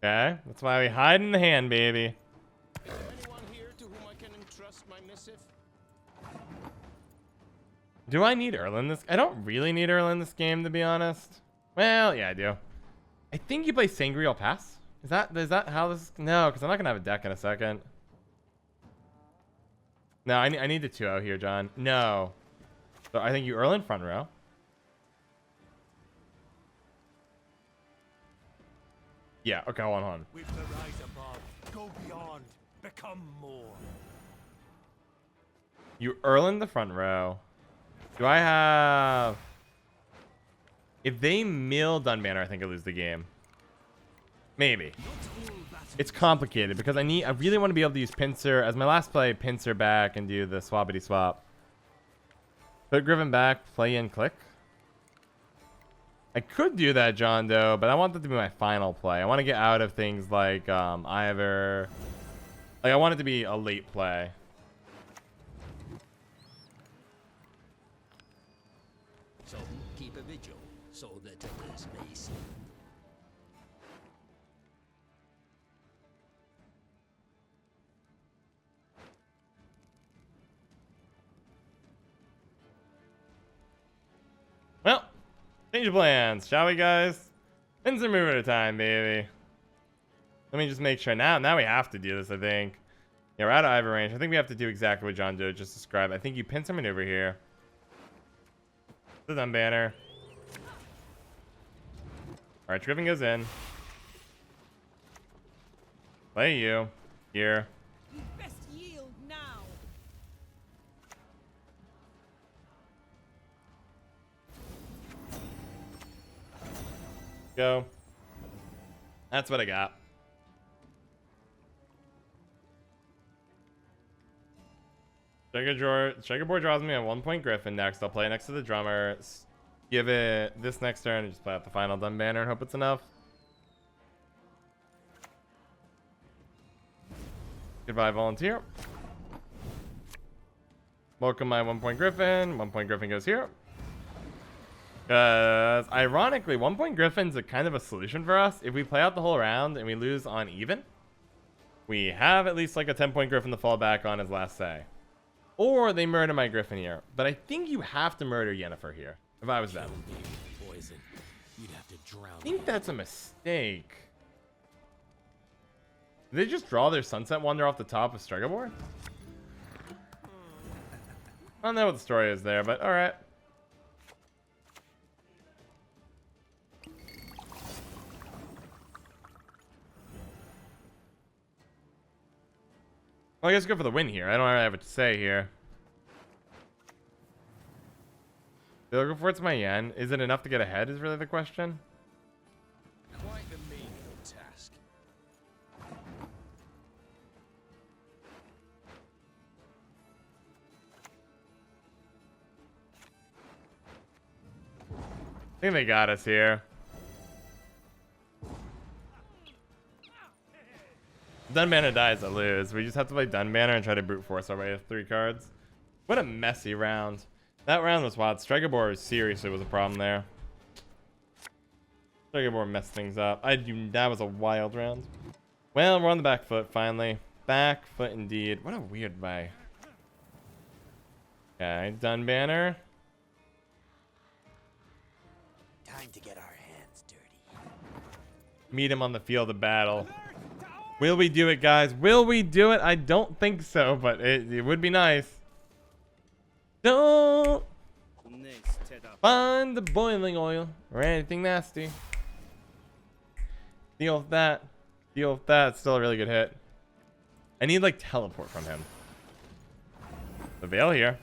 Okay, that's why we hide in the hand, baby. Anyone here to whom I can entrust my missive? Do I need Erland this? I don't really need Erland this game, to be honest. Well, yeah, I do. I think you play Sangreal Pass. Is that how this? No, because I'm not gonna have a deck in a second. No, I need the 2-0 here, John. No. So I think you Erland front row. Yeah. Okay. Hold on. With the rise above, go beyond, become more. You Erland the front row. Do I have? If they mill Dunbanner, I think I lose the game. Maybe. It's complicated because I really want to be able to use Pincer as my last play. Pincer back and do the swappity swap. Put Griffin back, play in, click. I could do that, John, though, but I want that to be my final play. I want to get out of things like either. Like I want it to be a late play. So keep a vigil so that others may see. Well, change of plans, shall we, guys? Pins are moving at a time, baby. Let me just make sure. Now we have to do this, I think. Yeah, we're out of Ivor range. I think we have to do exactly what John Doe just described. I think you pin some maneuver here. The Dunbanner. Alright, Griffin goes in. Play you. Here. You best yield now. Go. That's what I got. Checkerboard draws me a 1-point Griffin next. I'll play it next to the drummer. Give it this next turn and just play out the final Dunbanner and hope it's enough. Goodbye, volunteer. Welcome my 1-point Griffin. 1-point Griffin goes here. Because ironically, 1-point Griffin's a kind of a solution for us. If we play out the whole round and we lose on even, we have at least like a 10-point Griffin to fall back on as last say. Or they murder my Griffin here. But I think you have to murder Yennefer here, if I was them. Poison. You'd have to drown. I think that's a mistake. Did they just draw their Sunset Wonder off the top of Striggerboard? I don't know what the story is there, but alright. Well, I guess go for the win here. I don't really have what to say here. They're looking for it's my yen. Is it enough to get ahead is really the question. Quite the menial task. I think they got us here. Dunbanner dies, I lose. We just have to play Dunbanner and try to brute force our way to 3 cards. What a messy round. That round was wild. Strikebore seriously was a problem there. Strikebore messed things up. That was a wild round. Well, we're on the back foot finally. Back foot indeed. What a weird way. Okay, Dunbanner. Time to get our hands dirty. Meet him on the field of battle. Will we do it, guys? Will we do it? I don't think so, but it would be nice. Don't find the boiling oil or anything nasty. Deal with that. Deal with that. It's still a really good hit. I need like teleport from him. The Veil here.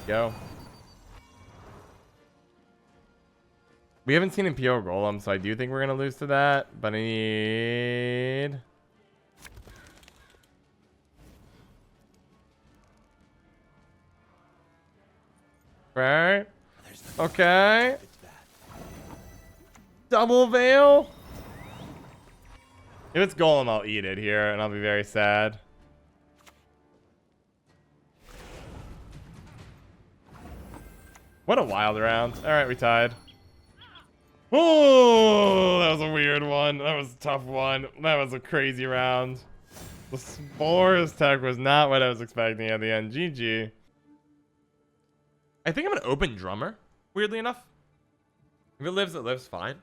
Go. We haven't seen Imperial Golem, so I do think we're gonna lose to that. But I need. Right. Okay. Double Veil. If it's Golem, I'll eat it here, and I'll be very sad. What a wild round. All right, we tied. Oh, that was a weird one. That was a tough one. That was a crazy round. The Spores tech was not what I was expecting at the end. GG. I think I'm gonna open Drummer, weirdly enough. If it lives fine.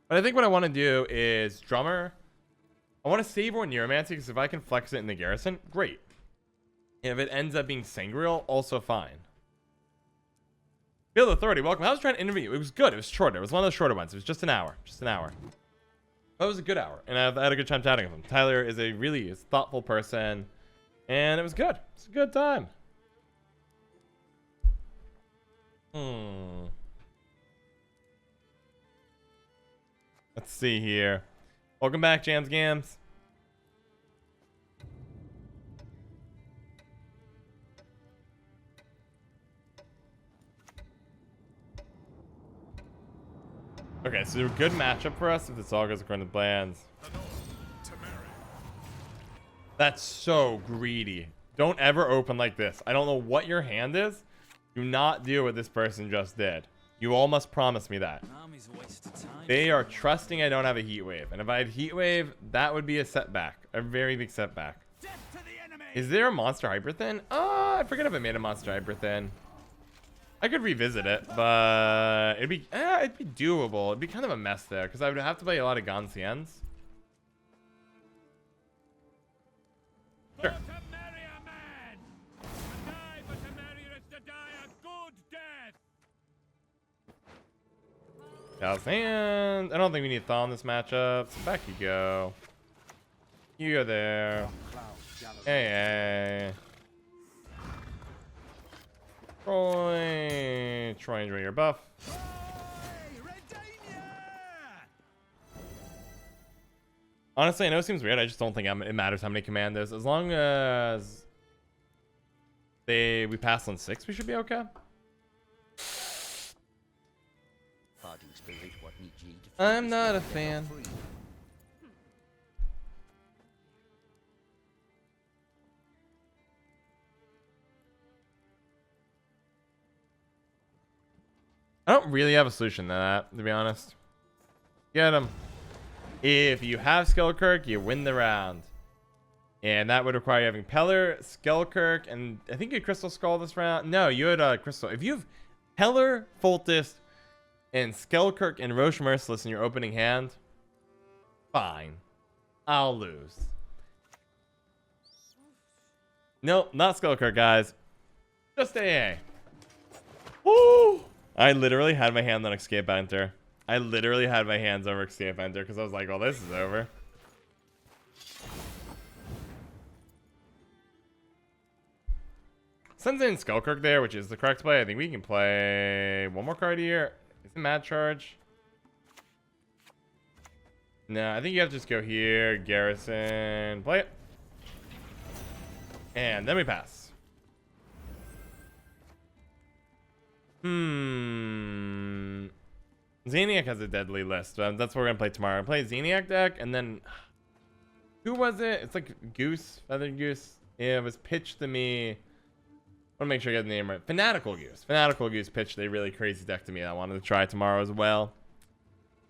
But I think what I want to do is Drummer. I want to save or Neuromancy, because if I can flex it in the Garrison, great. And if it ends up being Sangreal, also fine. Field Authority, welcome. I was trying to interview you. It was good. It was shorter. It was one of those shorter ones. It was just an hour. Just an hour. But it was a good hour. And I had a good time chatting with him. Tyler is a really thoughtful person. And it was good. It's a good time. Let's see here. Welcome back, Jams Gams. Okay, so a good matchup for us if this all goes according to plans. That's so greedy. Don't ever open like this. I don't know what your hand is. Do not do what this person just did. You all must promise me that. They are trusting I don't have a heat wave. And if I had heat wave, that would be a setback. A very big setback. Is there a monster Hyperthin? I forget if I made a monster Hyperthin. I could revisit it, but it'd be doable. It'd be kind of a mess there, because I would have to play a lot of Ganciens. Sure. And I don't think we need Thaw in this matchup. So back you go. You go there. Hey. Troy, enjoy your buff. Honestly, I know it seems weird. I just don't think it matters how many commandos. As long as we pass on 6, we should be okay. I'm not a fan. I don't really have a solution to that, to be honest. Get him. If you have Skellkirk, you win the round. And that would require you having Peller, Skellkirk, and I think you had Crystal Skull this round. No, you had Crystal. If you have Peller, Foltest, and Skellkirk and Roche Merciless in your opening hand, fine. I'll lose. Nope, not Skellkirk, guys. Just AA. Woo! I literally had my hand on Escape Enter. I literally had my hands over Escape Enter because I was like, well, this is over. Sends in Skellkirk there, which is the correct play. I think we can play one more card here. Is it Mad Charge? No, I think you have to just go here, Garrison, play it. And then we pass. 'Cause Xeniac has a deadly list. That's what we're gonna play tomorrow. I play Xeniac deck, and then who was it? It's like Goose, Feathered Goose. Yeah, it was pitched to me. I want to make sure I get the name right. Fanatical Goose. Fanatical Goose pitched a really crazy deck to me that I wanted to try tomorrow as well.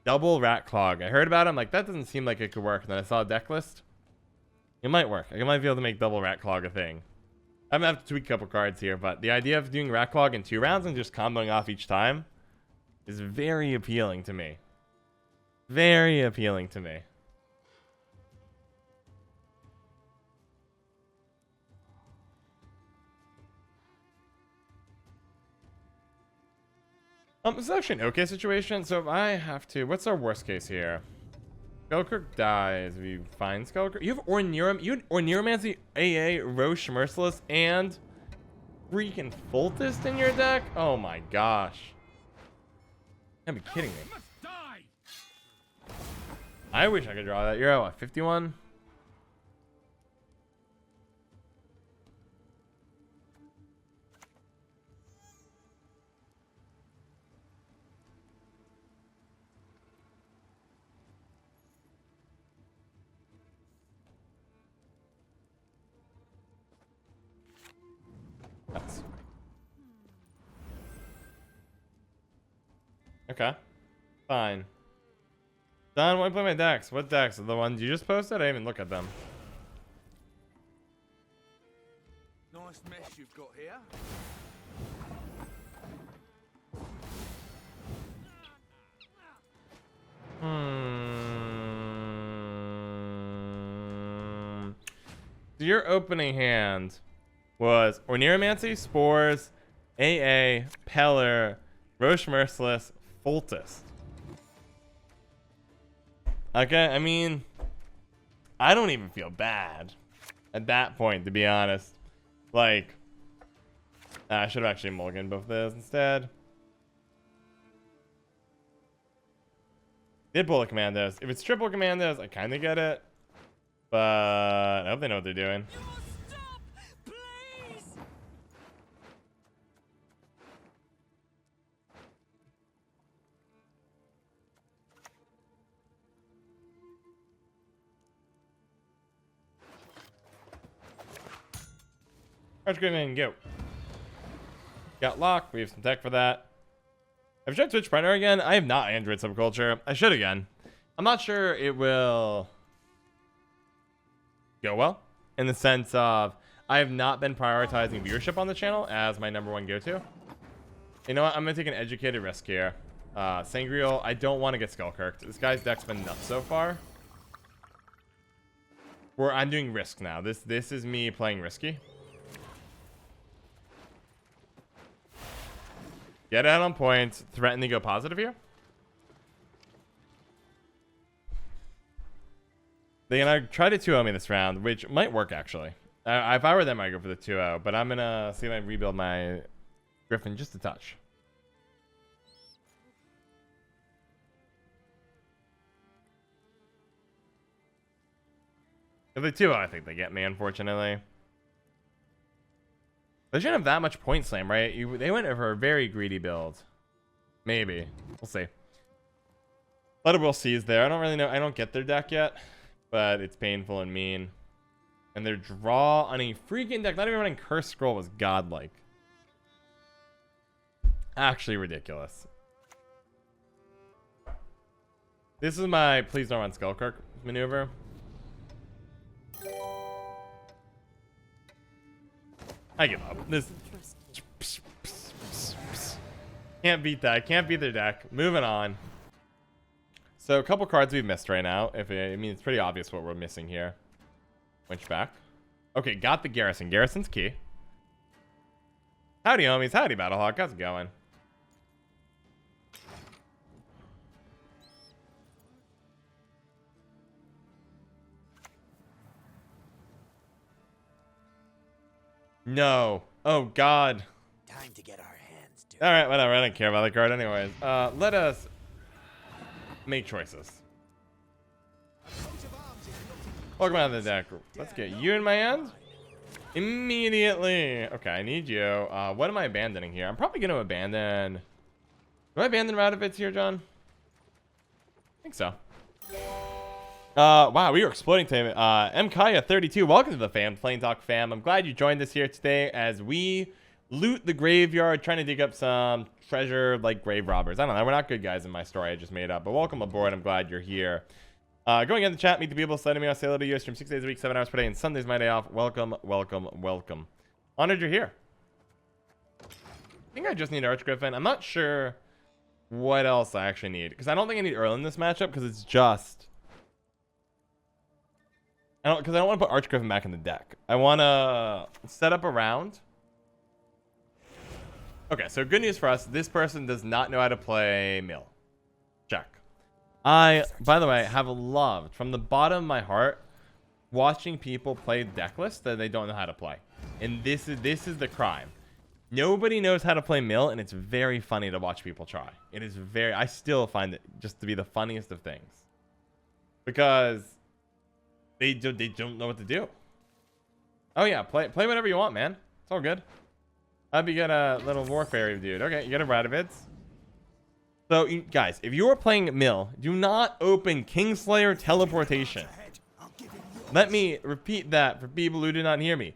Double Rat Clog. I heard about it. I'm like, that doesn't seem like it could work. And then I saw a deck list. It might work. I might be able to make Double Rat Clog a thing. I'm gonna have to tweak a couple cards here, but the idea of doing Rat Clog in 2 rounds and just comboing off each time is very appealing to me. Very appealing to me. This is actually an okay situation. So if I have to, what's our worst case here? Skullcirk dies. We find Skullcirk. You have Orneromancy, AA, Roche Merciless, and freaking Fultist in your deck? Oh my gosh. You gotta be kidding me. I wish I could draw that. You're at what, 51? That's... Okay. Fine. Don, why play my decks? What decks? The ones you just posted? I didn't even look at them. Nice mess you've got here. So your opening hand was Orneromancy, Spores, AA, Peller, Roche Merciless, Fultist. Okay, I mean, I don't even feel bad at that point, to be honest. Like, I should have actually mulliganed both of those instead. Did pull the commandos. If it's triple commandos, I kind of get it. But I hope they know what they're doing. You must stop, please. Archgriffin, go. Got locked. We have some tech for that. Have you tried Twitch Printer again? I have not Android Subculture. I should again. I'm not sure it will go well, in the sense of I have not been prioritizing viewership on the channel as my #1 go-to. You know what? I'm going to take an educated risk here. Sangreal, I don't want to get Skullcirked. This guy's deck's been nuts so far. I'm doing risk now. This is me playing risky. Get out on points. Threaten to go positive here. They're going to try to 2-0 me this round, which might work, actually. If I were them, I'd go for the 2-0. But I'm going to see if I can rebuild my Griffin just a touch. If they 2-0, I think they get me, unfortunately. They shouldn't have that much point slam, right? They went for a very greedy build. Maybe. We'll see. A lot of Will C's there. I don't really know. I don't get their deck yet. But it's painful and mean. And their draw on a freaking deck, not even running Curse Scroll, was godlike. Actually ridiculous. This is my please don't run Skullcirk maneuver. I give up. This can't beat that. Can't beat their deck. Moving on. So a couple cards we've missed right now. I mean, it's pretty obvious what we're missing here. Winch back. Okay, got the Garrison. Garrison's key. Howdy, homies. Howdy, Battlehawk. How's it going? No. Oh, God. Time to get our hands dirty. All right, whatever. I don't care about the card anyways. Let us make choices. Welcome out of the deck. Let's get you in my hand. Immediately. Okay, I need you. What am I abandoning here? I'm probably going to abandon... Do I abandon Radovitz here, John? think so. Wow, we were exploding today. MKaya32, welcome to the fam, Plain Talk fam. I'm glad you joined us here today as we loot the graveyard, trying to dig up some treasure like grave robbers. I don't know, we're not good guys in my story I just made up, but welcome aboard. I'm glad you're here. Going in the chat, meet the people, sending me on sale to you. Stream 6 days a week, 7 hours per day, and Sunday's my day off. Welcome, welcome, welcome. Honored you're here. I think I just need Archgriffin. I'm not sure what else I actually need, because I don't think I need Erland in this matchup, because it's just... because I don't want to put Archgriffin back in the deck. I want to set up a round. Okay, so good news for us. This person does not know how to play mill. Check. I, by the way, have loved, from the bottom of my heart, watching people play deck lists that they don't know how to play. And this is the crime. Nobody knows how to play mill, and it's very funny to watch people try. It is very... I still find it just to be the funniest of things. Because... They don't know what to do. Oh yeah, play whatever you want, man. It's all good. I'd be get a little war fairy dude. Okay, you get a Radovids. So guys, if you are playing mill, do not open Kingslayer teleportation. Let me repeat that for people who do not hear me.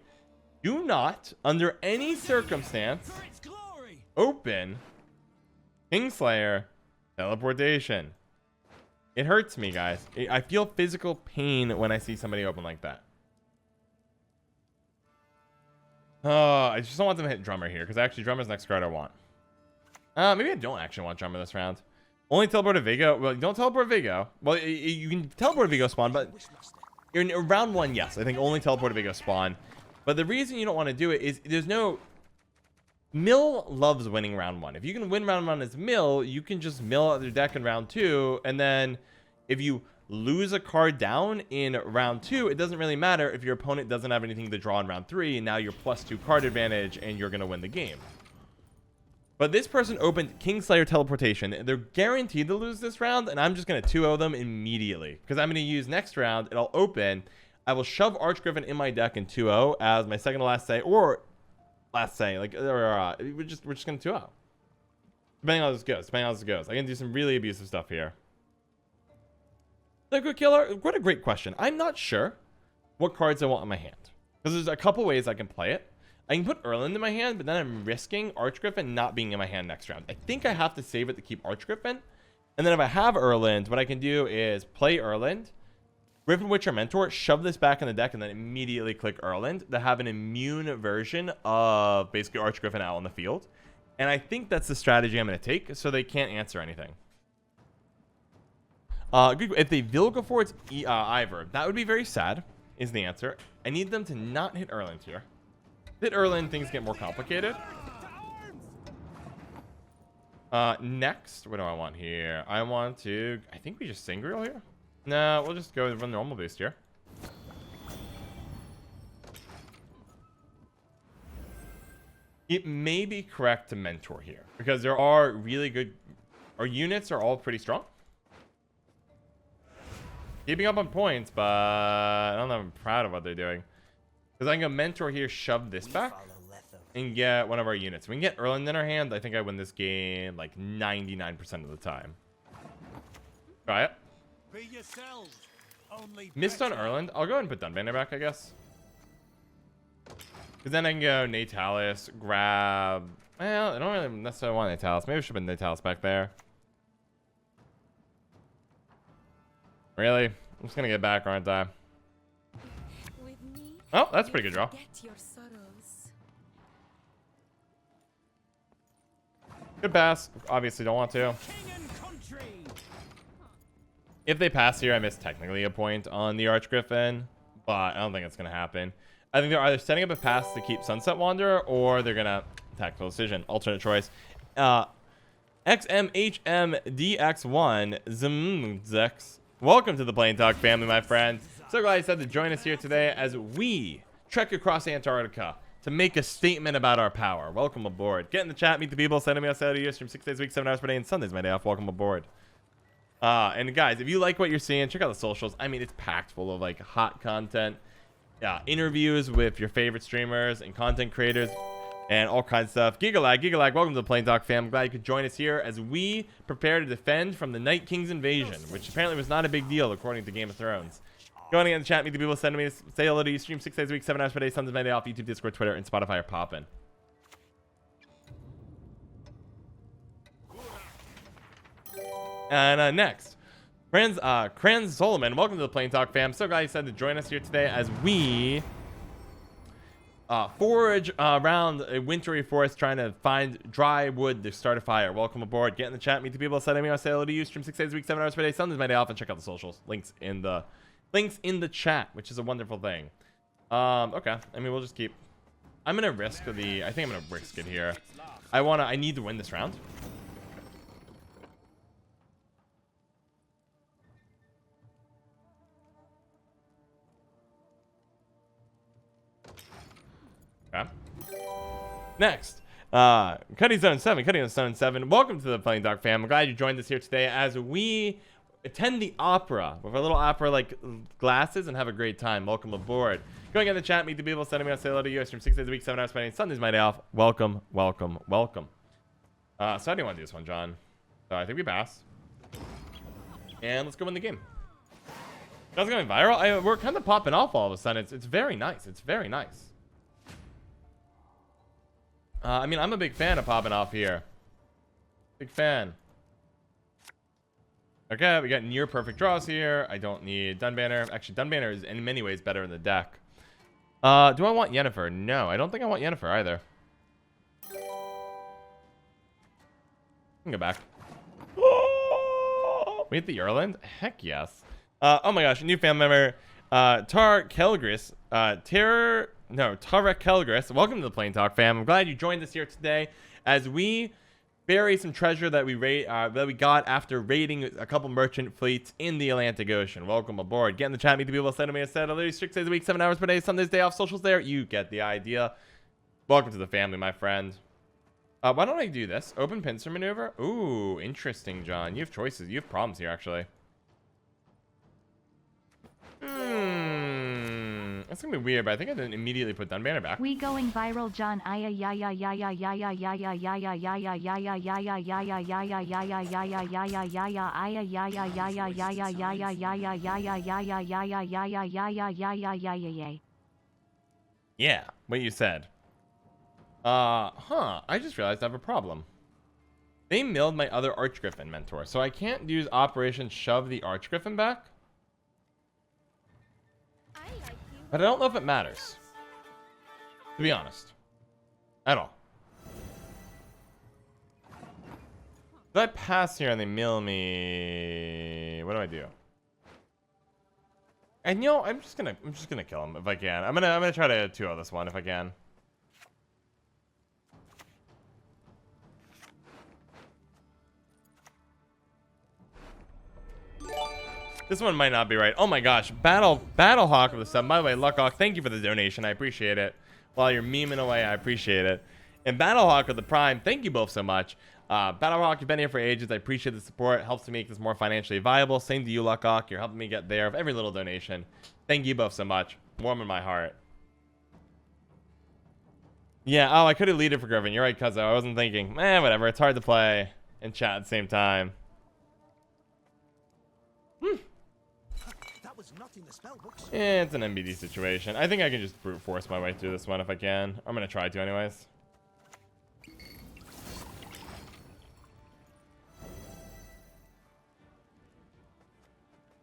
Do not, under any circumstance, open Kingslayer teleportation. It hurts me, guys. I feel physical pain when I see somebody open like that. I just don't want them to hit Drummer here, because actually Drummer's the next card I want. Maybe I don't actually want Drummer this round. Only teleport a Vigo. Well, don't teleport Vigo. Well, you can teleport a Vigo spawn, but in round 1, yes. I think only teleport a Vigo spawn. But the reason you don't want to do it is there's no... Mill loves winning round 1. If you can win round 1 as mill, you can just mill out your deck in round 2, and then if you lose a card down in round 2, it doesn't really matter if your opponent doesn't have anything to draw in round 3, and now you're +2 card advantage and you're gonna win the game. But this person opened Kingslayer teleportation. They're guaranteed to lose this round, and I'm just gonna 2-0 them immediately, because I'm gonna use next round, it'll open, I will shove Archgriffin in my deck in 2-0 as my second to last say, or last say, like, we're just gonna 2-0. Depending on how this goes. I can do some really abusive stuff here. The good killer, what a great question. I'm not sure what cards I want in my hand, because there's a couple ways I can play it. I can put Erland in my hand, but then I'm risking Archgriffin not being in my hand next round. I think I have to save it to keep Archgriffin, and then if I have Erland, what I can do is play Erland, Griffin Witcher Mentor, shove this back in the deck, and then immediately click Erland to have an immune version of basically Archgriffin out on the field. And I think that's the strategy I'm going to take, so they can't answer anything. If they Vilgefortz Ivor, that would be very sad, is the answer. I need them to not hit Erland here. Hit Erland, things get more complicated. Next, what do I want here? I think we just Singreal here. No, we'll just go run normal boost here. It may be correct to Mentor here, because there are really good... Our units are all pretty strong. Keeping up on points, but I don't know if I'm proud of what they're doing. Because I can go Mentor here, shove this back, and get one of our units. We can get Erland in our hand. I think I win this game like 99% of the time. Try it. Be yourselves. Only Missed on Erland. I'll go ahead and put Dunbanner back, I guess. Because then I can go Natalis, grab... Well, I don't really necessarily want Natalis. Maybe I should put Natalis back there. Really? I'm just going to get back, aren't I? Oh, that's a pretty good draw. Good pass. Obviously don't want to. If they pass here, I miss technically a point on the Archgriffin, but I don't think it's going to happen. I think they're either setting up a pass to keep Sunset Wanderer, or they're going to tactical decision. Alternate choice. XMHMDX1 Zmzex. Welcome to the Plain Talk family, my friend. So glad you decided to join us here today as we trek across Antarctica to make a statement about our power. Welcome aboard. Get in the chat, meet the people, send me outside of you. Stream 6 days a week, 7 hours per day, and Sunday's my day off. Welcome aboard. And guys, if you like what you're seeing, check out the socials. I mean, it's packed full of like hot content, interviews with your favorite streamers and content creators. and all kinds of stuff. Gigalag, welcome to the Plain Talk fam. Glad you could join us here as we prepare to defend from the Night King's invasion, which apparently was not a big deal according to Game of Thrones. Going in the chat, meet the people sending me say hello to you. Stream 6 days a week, 7 hours per day, Sundays, Monday off. YouTube, Discord, Twitter, and Spotify are popping. And next, Kranz Solomon, welcome to the Plain Talk fam. So glad you decided to join us here today as we forage around a wintry forest trying to find dry wood to start a fire. Welcome aboard. Get in the chat, meet the people sending me. I'll say hello to you. Stream 6 days a week, 7 hours per day, Sundays, Monday off, and check out the socials. Links in the chat, which is a wonderful thing. Okay. I mean, we'll just keep. I'm gonna risk I think I'm gonna risk it here. I need to win this round. Okay. Next, Cutting Zone 7. Welcome to the Playing Dog fam. I'm glad you joined us here today as we attend the opera with our little opera like glasses and have a great time. Welcome aboard. Going in the chat, meet the people sending me a say hello to you. I stream 6 days a week, 7 hours per day. Sundays my day off. Welcome. So how do you want to do this one, John? I think we pass. And let's go win the game. That's going viral. We're kind of popping off all of a sudden. It's very nice. I mean, I'm a big fan of popping off here. Big fan. Okay, we got near perfect draws here. I don't need Dunbanner. Actually, Dunbanner is in many ways better in the deck. Do I want Yennefer? No, I don't think I want Yennefer either. I can go back. We hit the Erland? Heck yes. Oh my gosh, a new fan member. Tarek Kelgris. Tarek Kelgris. Welcome to the Plain Talk fam. I'm glad you joined us here today as we bury some treasure that we got after raiding a couple merchant fleets in the Atlantic Ocean. Welcome aboard. Get in the chat, meet the people sending me a set. 6 days a week, 7 hours per day, Sundays day off, socials there. You get the idea. Welcome to the family, my friend. Why don't I do this? Open pincer maneuver. Ooh, interesting, John. You have choices. You have problems here, actually. That's gonna be weird, but I think I didn't immediately put Dunbanner back. We going viral, John. Yeah, what you said. I just realized I have a problem. They milled my other Archgriffin mentor, so I can't use Operation Shove the Archgriffin back. But I don't know if it matters, to be honest, at all. If I pass here and they mill me, what do I do? And you know, I'm just gonna kill him if I can. I'm gonna try to 2-0 this one if I can. This one might not be right. Oh my gosh. Battlehawk of the sub. By the way, Luckhawk, thank you for the donation. I appreciate it. While you're memeing away, I appreciate it. And Battlehawk of the Prime, thank you both so much. Battlehawk, you've been here for ages. I appreciate the support. It helps to make this more financially viable. Same to you, Luckhawk. You're helping me get there with every little donation. Thank you both so much. Warm in my heart. Yeah, oh, I could have leaded for Griffin. You're right, Cuzzo. I wasn't thinking. Whatever. It's hard to play and chat at the same time. That was not in the spell books. Yeah, it's an MBD situation. I think I can just brute force my way through this one if I can. I'm gonna try to anyways.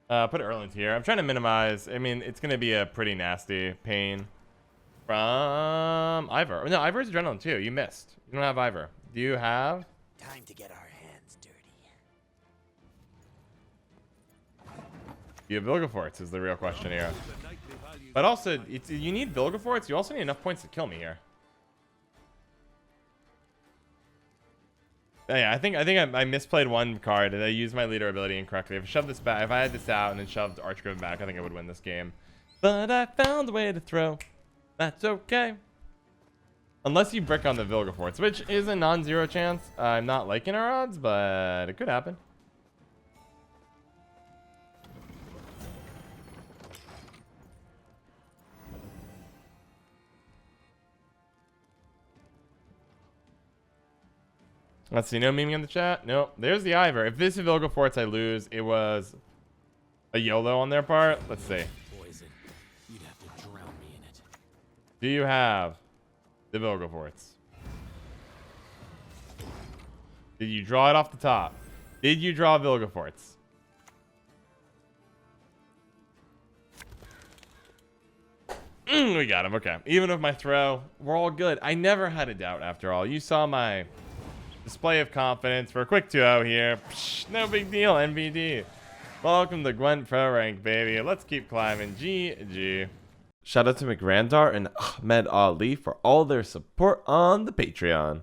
Put Erland here. I'm trying to minimize. I mean, it's gonna be a pretty nasty pain from Ivor. No, Ivor's adrenaline too. You missed. You don't have Ivor. Do you have? Time to get our hands dirty. You have Vilgefortz is the real question here. But also, you need Vilgefortz. You also need enough points to kill me here. Yeah, I think I misplayed one card and I used my leader ability incorrectly. If I shoved this back, if I had this out and then shoved Archgriffin back, I think I would win this game. But I found a way to throw. That's okay. Unless you brick on the Vilgefortz, which is a non-zero chance. I'm not liking our odds, but it could happen. Let's see. No memeing in the chat. Nope. There's the Ivor. If this is Vilgefortz, I lose. It was a YOLO on their part. Let's see. Poison. You'd have to drown me in it. Do you have the Vilgefortz? Did you draw it off the top? Did you draw Vilgefortz? We got him. Okay. Even with my throw, we're all good. I never had a doubt after all. You saw my display of confidence for a quick 2-0 here. Psh, no big deal, NBD. Welcome to Gwent Pro Rank, baby. Let's keep climbing. GG. Shout out to McGrandar and Ahmed Ali for all their support on the Patreon.